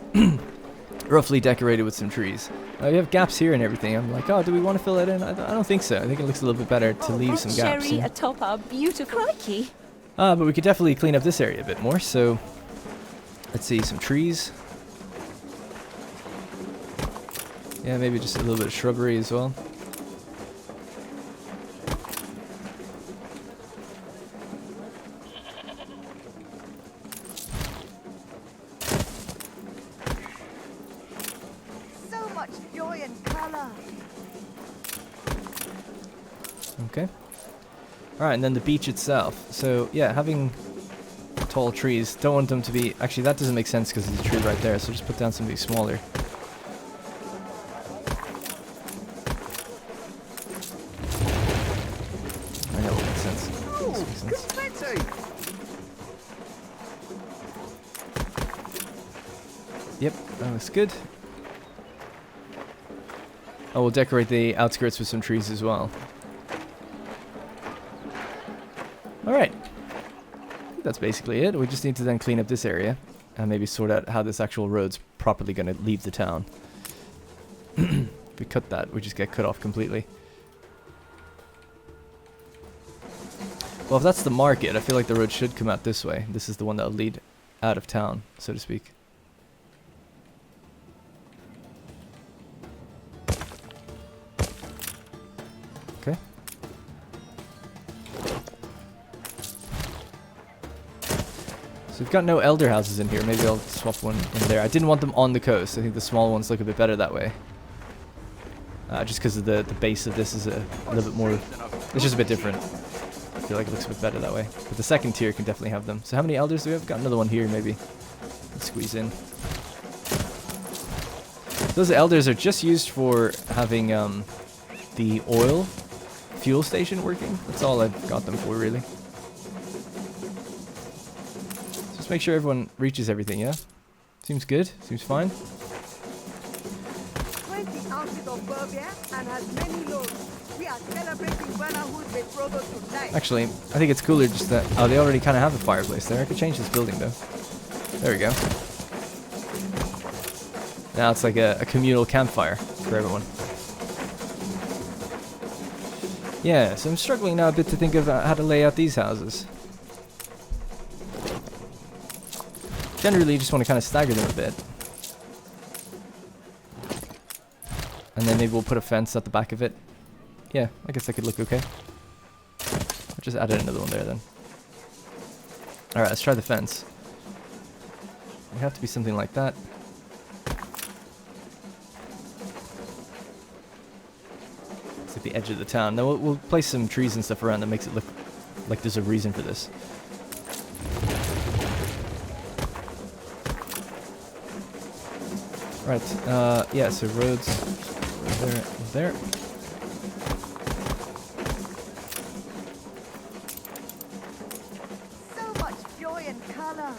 roughly decorated with some trees. We have gaps here and everything. I'm like, oh, do we want to fill it in? I don't think so. I think it looks a little bit better to leave some gaps.
Cherry atop our beautiful crikey.
But we could definitely clean up this area a bit more, so let's see, some trees. Yeah, maybe just a little bit of shrubbery as well.
So much joy and color.
Okay. Alright, and then the beach itself. So, yeah, having tall trees. Don't want them to be... Actually, that doesn't make sense because there's a tree right there, so just put down something smaller. Yep, that looks good. Oh, we'll decorate the outskirts with some trees as well. Alright. That's basically it. We just need to then clean up this area and maybe sort out how this actual road's properly going to leave the town. If we cut that, we just get cut off completely. Well, if that's the market, I feel like the road should come out this way. This is the one that'll lead out of town, so to speak. Okay. So we've got no elder houses in here. Maybe I'll swap one in there. I didn't want them on the coast. I think the small ones look a bit better that way. Just because of the base of this is a little bit more... It's just a bit different. I feel like it looks a bit better that way. But the second tier can definitely have them. So how many elders do we have? Got another one here, maybe. Let's squeeze in. Those elders are just used for having the oil fuel station working. That's all I've got them for, really. Just make sure everyone reaches everything, yeah? Seems good. Seems fine.
20 ounces of bourbon and as many loads. We are celebrating brotherhood with Frodo tonight.
Actually, I think it's cooler just that... Oh, they already kind of have a fireplace there. I could change this building, though. There we go. Now it's like a communal campfire for everyone. Yeah, so I'm struggling now a bit to think of how to lay out these houses. Generally, you just want to kind of stagger them a bit. And then maybe we'll put a fence at the back of it. Yeah, I guess that could look okay. I'll just add another one there then. Alright, let's try the fence. It would have to be something like that. It's like the edge of the town. Now we'll place some trees and stuff around that makes it look like there's a reason for this. Right, yeah, so roads there.
So much joy and color.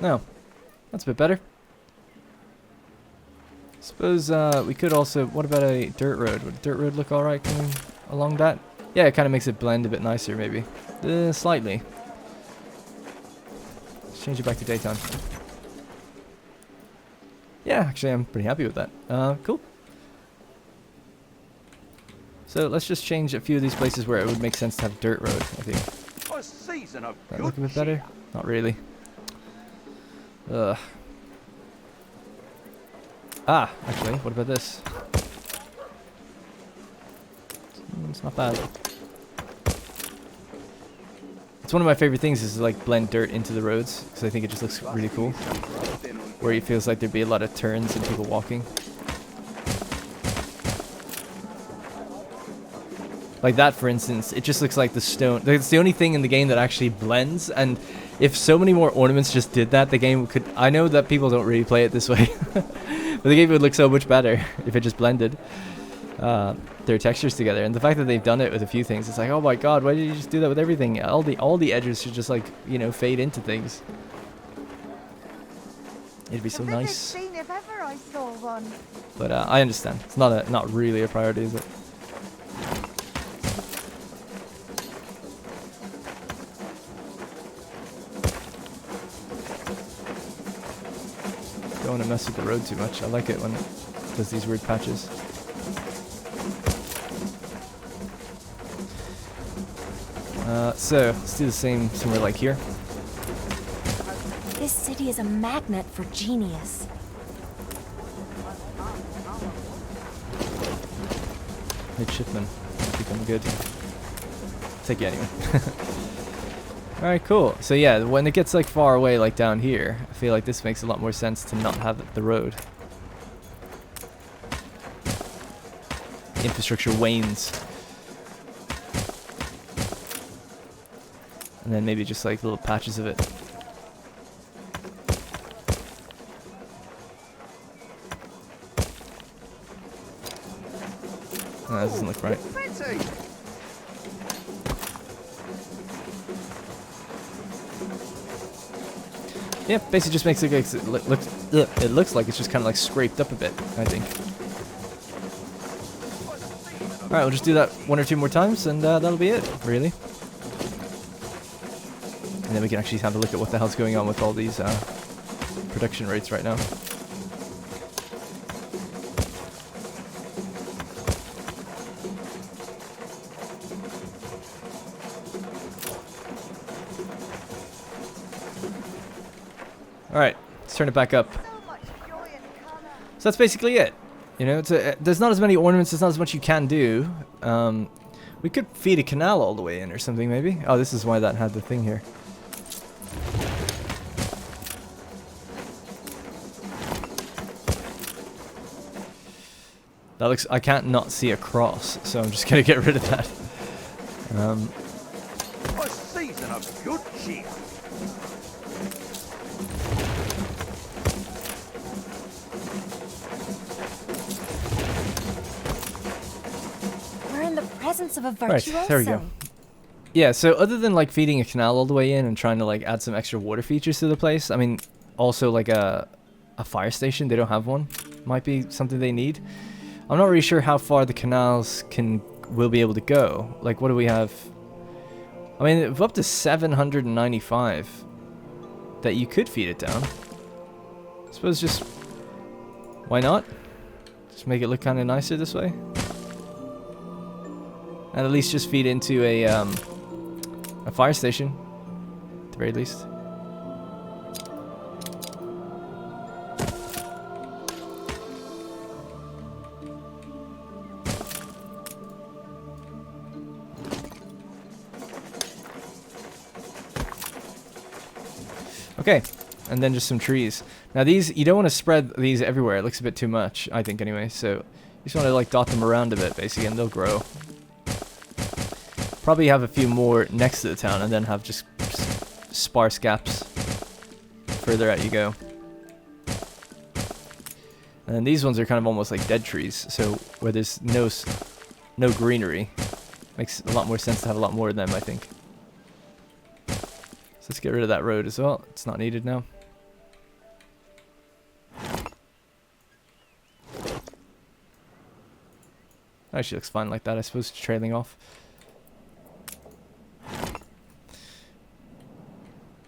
No, that's a bit better. Suppose we could also, what about a dirt road? Would a dirt road look alright coming along that? Yeah, it kind of makes it blend a bit nicer maybe. Slightly. Let's change it back to daytime. Yeah, actually I'm pretty happy with that. Cool. So let's just change a few of these places where it would make sense to have dirt road, I think.
A season of
That look a bit better? Not really. Ugh. Ah, actually, what about this? It's not bad. It's one of my favorite things is to like blend dirt into the roads because I think it just looks really cool. Where it feels like there'd be a lot of turns and people walking. Like that, for instance, it just looks like the stone. It's the only thing in the game that actually blends, and if so many more ornaments just did that, the game could... I know that people don't really play it this way, but the game would look so much better if it just blended their textures together. And the fact that they've done it with a few things, it's like, oh my god, why did you just do that with everything? All the edges should just like, you know, fade into things. It'd be so nice.
Scene if ever I saw one.
But I understand. It's not really a priority, is it? Don't want to mess with the road too much. I like it when it does these weird patches. So let's do the same somewhere like here.
This city is a magnet for genius.
Midshipman, become good. Take you anyway. Alright, cool. So yeah, when it gets like far away, like down here, I feel like this makes a lot more sense to not have the road. Infrastructure wanes. And then maybe just like little patches of it. Oh, that doesn't look right. Yeah, basically just makes it looks like it's just kind of like scraped up a bit, I think. Alright, we'll just do that one or two more times and that'll be it, really. And then we can actually have a look at what the hell's going on with all these production rates right now. Alright, let's turn it back up. So that's basically it. You know, there's not as many ornaments, there's not as much you can do. We could feed a canal all the way in or something, maybe. Oh, this is why that had the thing here. That looks... I can't not see a cross, so I'm just gonna get rid of that.
A season of good cheer.
We're in the presence of a virtuoso.
Right, there we go. Yeah, so other than like feeding a canal all the way in and trying to like add some extra water features to the place, I mean, also like a fire station, they don't have one. Might be something they need. I'm not really sure how far the canals will be able to go. Like, what do we have? I mean, up to 795 that you could feed it down. I suppose just... Why not? Just make it look kind of nicer this way. And at least just feed into a fire station. At the very least. Okay, and then just some trees. Now these, you don't want to spread these everywhere. It looks a bit too much, I think, anyway. So you just want to like dot them around a bit, basically, and they'll grow. Probably have a few more next to the town, and then have just sparse gaps further out you go. And then these ones are kind of almost like dead trees, so where there's no greenery, makes a lot more sense to have a lot more of them, I think. So let's get rid of that road as well. It's not needed now. Actually looks fine like that, I suppose, trailing off.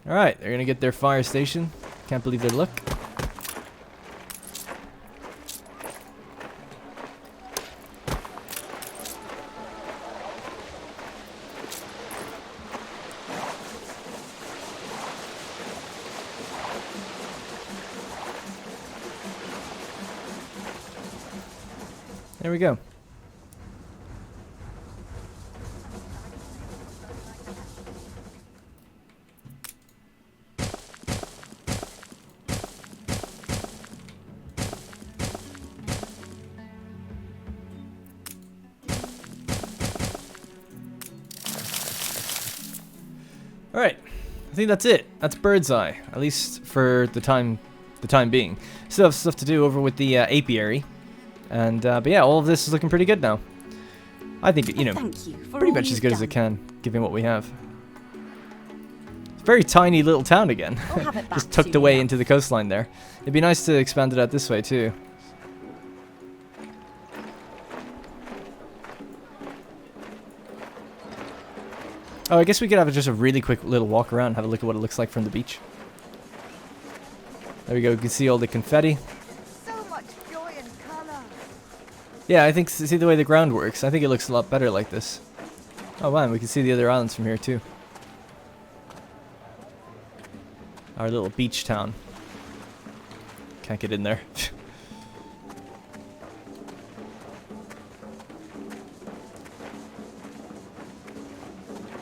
Alright, they're gonna get their fire station. Can't believe their luck. There we go. Alright, I think that's it. That's bird's eye, at least for the time being. Still have stuff to do over with the apiary. And, but yeah, all of this is looking pretty good now. I think, you know, pretty much as good as it can, given what we have. It's a very tiny little town again. Just tucked away into the coastline there. It'd be nice to expand it out this way, too. Oh, I guess we could have just a really quick little walk around and have a look at what it looks like from the beach. There we go, you can see all the confetti.
So much joy and color.
Yeah, I think, see the way the ground works, I think it looks a lot better like this. Oh man, we can see the other islands from here too. Our little beach town. Can't get in there.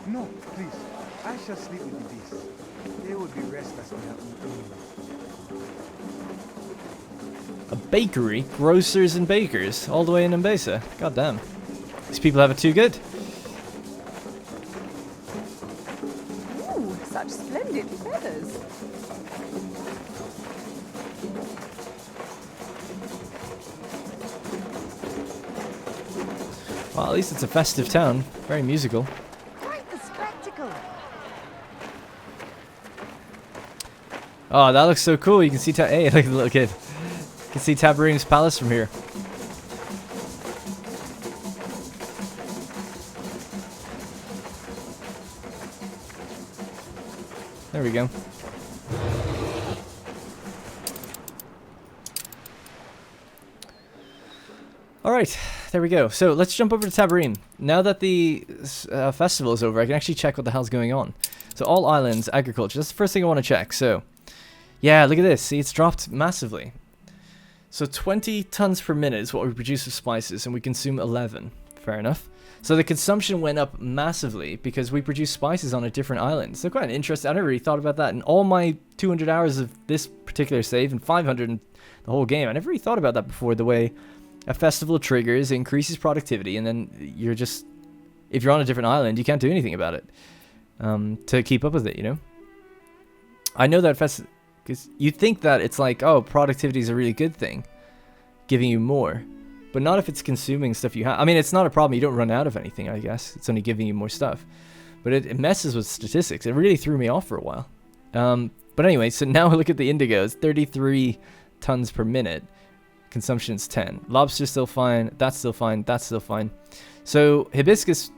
No, please. I shall sleep with the beasts. They will be restless without me.
A bakery? Grocers and bakers? All the way in Mbesa? God damn. These people have it too good.
Ooh, such splendid feathers.
Well, at least it's a festive town. Very musical.
Quite the spectacle.
Oh, that looks so cool. You can see hey, look at the little kid. You can see Tabarim's palace from here. There we go. Alright, there we go. So let's jump over to Tabarim. Now that the festival is over, I can actually check what the hell's going on. So all islands, agriculture, that's the first thing I want to check. So, yeah, look at this. See, it's dropped massively. So 20 tons per minute is what we produce of spices, and we consume 11. Fair enough. So the consumption went up massively because we produce spices on a different island. So quite interesting. I never really thought about that. In all my 200 hours of this particular save and 500 in the whole game, I never really thought about that before, the way a festival triggers, increases productivity, and then you're just, if you're on a different island, you can't do anything about it to keep up with it, you know? I know that because you think that it's like, oh, productivity is a really good thing, giving you more. But not if it's consuming stuff you have. I mean, it's not a problem. You don't run out of anything, I guess. It's only giving you more stuff. But it messes with statistics. It really threw me off for a while. But anyway, so now look at the indigo. It's 33 tons per minute. Consumption's 10. Lobster's still fine. That's still fine. That's still fine. So hibiscus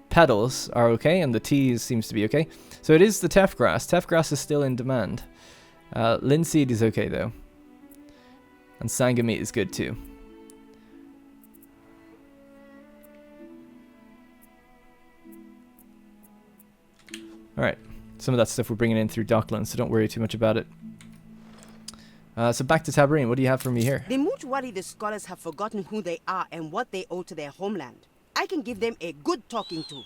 petals are okay, and the tea seems to be okay. So it is the teff grass. Teff grass is still in demand. Linseed is okay, though. And sangamite is good, too. Alright, some of that stuff we're bringing in through Docklands, so don't worry too much about it. So back to Tabarim, what do you have for me here?
The Mujwari the scholars have forgotten who they are and what they owe to their homeland. I can give them a good talking to.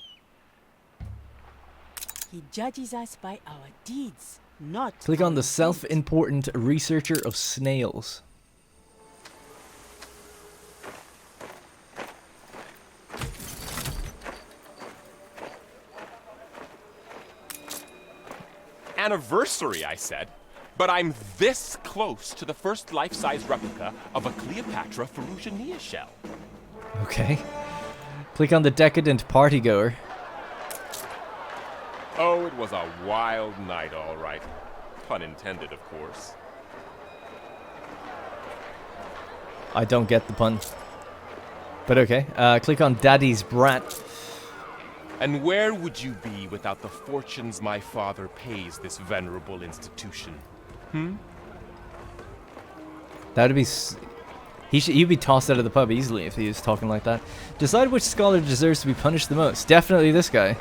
He judges us by our deeds, Not
Click on the
our intent.
self-important researcher of snails.
Anniversary, I said. But I'm this close to the first life-size replica of a Cleopatra Ferruginea shell.
Okay. Click on the decadent partygoer.
Oh, it was a wild night, all right. Pun intended, of course.
I don't get the pun. But okay. Click on Daddy's Brat.
And where would you be without the fortunes my father pays this venerable institution?
That'd be... He'd be tossed out of the pub easily if he was talking like that. Decide which scholar deserves to be punished the most. Definitely this guy.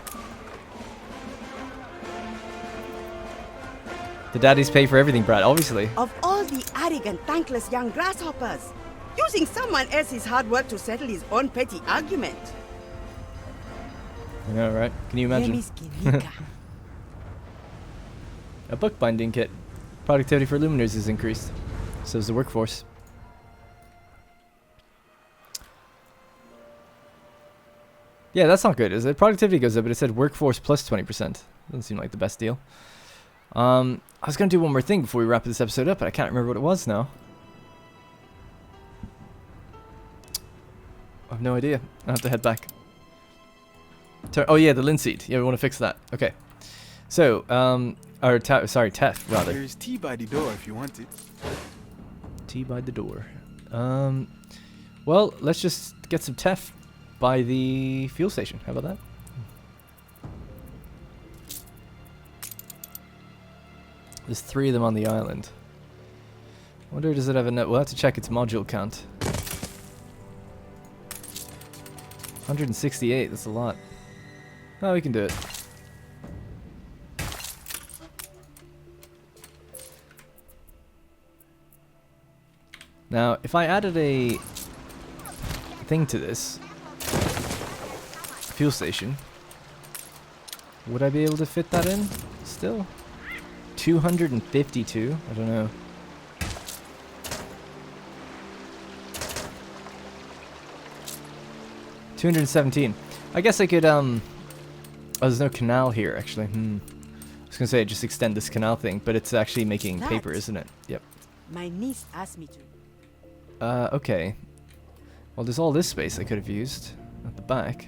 The daddies pay for everything, Brad, obviously.
Of all the arrogant, thankless young grasshoppers, using someone else's hard work to settle his own petty argument.
I know, right? Can you imagine?
Yemis Kinika.
A bookbinding kit. Productivity for Luminers is increased. So is the workforce. Yeah, that's not good, is it? Productivity goes up, but it said workforce plus 20%. Doesn't seem like the best deal. I was going to do one more thing before we wrap this episode up, but I can't remember what it was now. I have no idea. I have to head back. Oh yeah, the linseed. Yeah, we want to fix that. Okay. So, sorry, Tef, rather.
There's tea by the door if you want it.
Tea by the door. Well, let's just get some Tef by the fuel station. How about that? There's 3 of them on the island. I wonder, does it have a net? We'll have to check its module count. 168, that's a lot. Oh, we can do it. Now, if I added a thing to this fuel station, would I be able to fit that in still? 252? I don't know. $217. I guess I could, oh, there's no canal here, actually. I was gonna say, just extend this canal thing, but it's actually making paper, isn't it? Yep.
My niece asked me to.
Okay. Well, there's all this space I could have used at the back.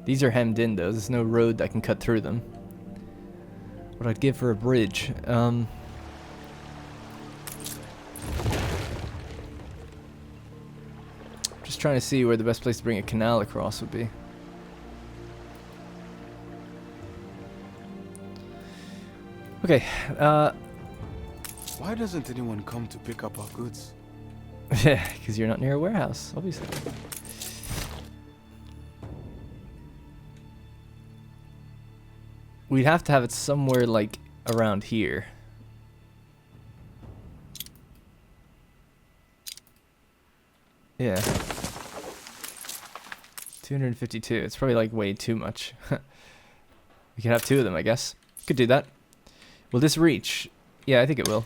These are hemmed in, though. There's no road that can cut through them. What I'd give for a bridge. Just trying to see where the best place to bring a canal across would be. Okay,
Why doesn't anyone come to pick up our goods?
yeah, because you're not near a warehouse, obviously. We'd have to have it somewhere, like, around here. Yeah. 252. It's probably, like, way too much. We can have 2 of them, I guess. Could do that. Will this reach? Yeah, I think it will.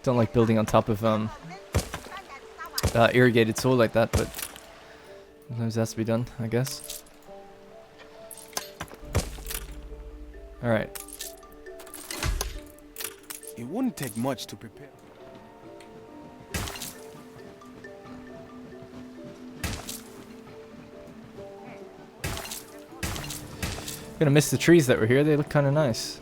Don't like building on top of irrigated soil like that, but sometimes it has to be done, I guess. Alright.
It wouldn't take much to prepare.
Gonna miss the trees that were here, they look kinda nice.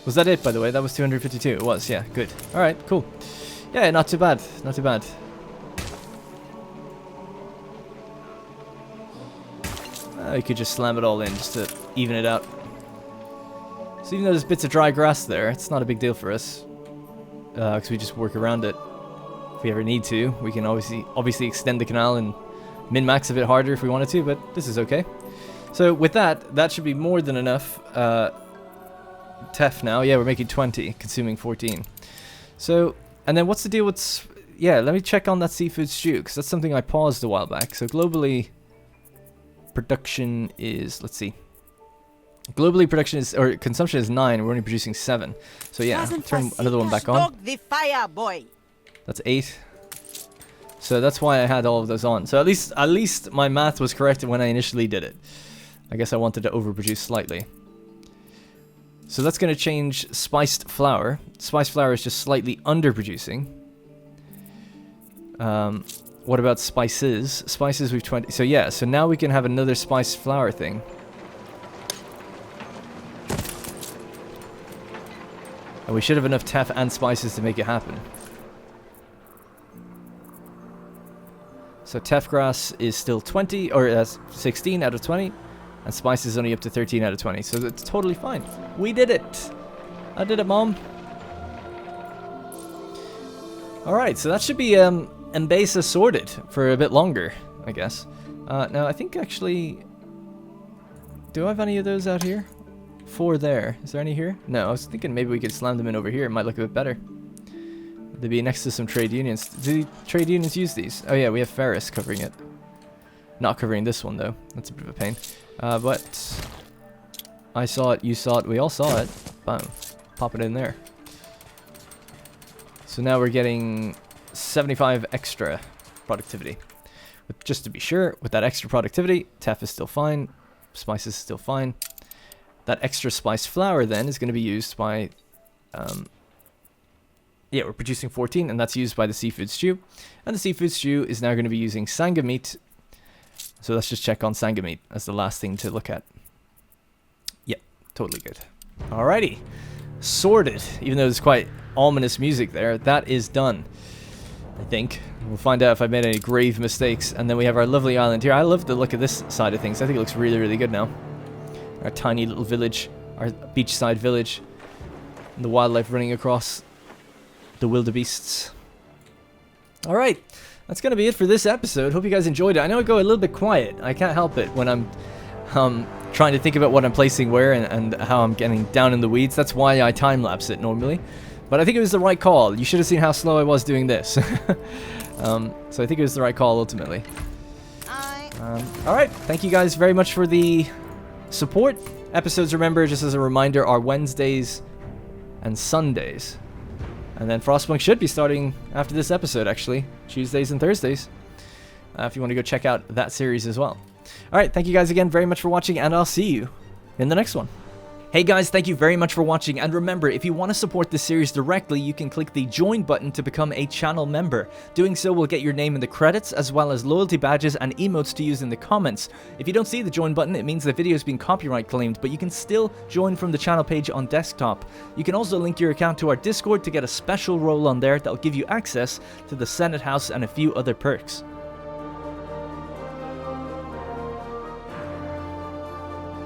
Was that it, by the way? That was 252. It was, yeah. Good. Alright, cool. Yeah, not too bad. Not too bad. You could just slam it all in just to even it out. So even though there's bits of dry grass there, it's not a big deal for us. Because we just work around it. If we ever need to, we can obviously extend the canal and min-max a bit harder if we wanted to, but this is okay. So with that, that should be more than enough teff now. Yeah, we're making 20, consuming 14. So, and then what's the deal with... Yeah, let me check on that seafood stew, because that's something I paused a while back. So globally, production is... Let's see. Globally, production is... Or consumption is 9. We're only producing 7. So yeah, turn another one back on.
The fire, boy.
That's 8. So that's why I had all of those on. So at least my math was correct when I initially did it. I guess I wanted to overproduce slightly. So that's going to change spiced flour. Spiced flour is just slightly underproducing. What about spices? Spices we've 20. So yeah, so now we can have another spiced flour thing. And we should have enough teff and spices to make it happen. So teff grass is still 20, or that's 16 out of 20. And spice is only up to 13 out of 20. So that's totally fine. We did it! I did it, Mom. Alright, so that should be Embasa sorted for a bit longer, I guess. Now, I think actually... Do I have any of those out here? 4 there. Is there any here? No, I was thinking maybe we could slam them in over here. It might look a bit better. They'd be next to some trade unions. Do the trade unions use these? Oh yeah, we have Ferris covering it. Not covering this one though. That's a bit of a pain. But I saw it, you saw it, we all saw it. Bam. Pop it in there. So now we're getting 75 extra productivity. But just to be sure, with that extra productivity, teff is still fine. Spice is still fine. That extra spiced flour then is going to be used by... yeah, we're producing 14, and that's used by the seafood stew. And the seafood stew is now going to be using sanga meat. So let's just check on sanga meat as the last thing to look at. Yep, totally good. Alrighty. Sorted. Even though there's quite ominous music there, that is done. I think. We'll find out if I made any grave mistakes. And then we have our lovely island here. I love the look of this side of things. I think it looks really, really good now. Our tiny little village. Our beachside village. And the wildlife running across the wildebeests. Alright, that's going to be it for this episode. Hope you guys enjoyed it. I know I go a little bit quiet. I can't help it when I'm trying to think about what I'm placing where and how I'm getting down in the weeds. That's why I time-lapse it normally. But I think it was the right call. You should have seen how slow I was doing this. So I think it was the right call ultimately. Alright, thank you guys very much for the support. Episodes, remember, just as a reminder, are Wednesdays and Sundays. And then Frostpunk should be starting after this episode, actually. Tuesdays and Thursdays. If you want to go check out that series as well. Alright, thank you guys again very much for watching, and I'll see you in the next one. Hey guys, thank you very much for watching, and remember, if you want to support this series directly, you can click the join button to become a channel member. Doing so will get your name in the credits, as well as loyalty badges and emotes to use in the comments. If you don't see the join button, it means the video is being copyright claimed, but you can still join from the channel page on desktop. You can also link your account to our Discord to get a special role on there that'll give you access to the Senate House and a few other perks.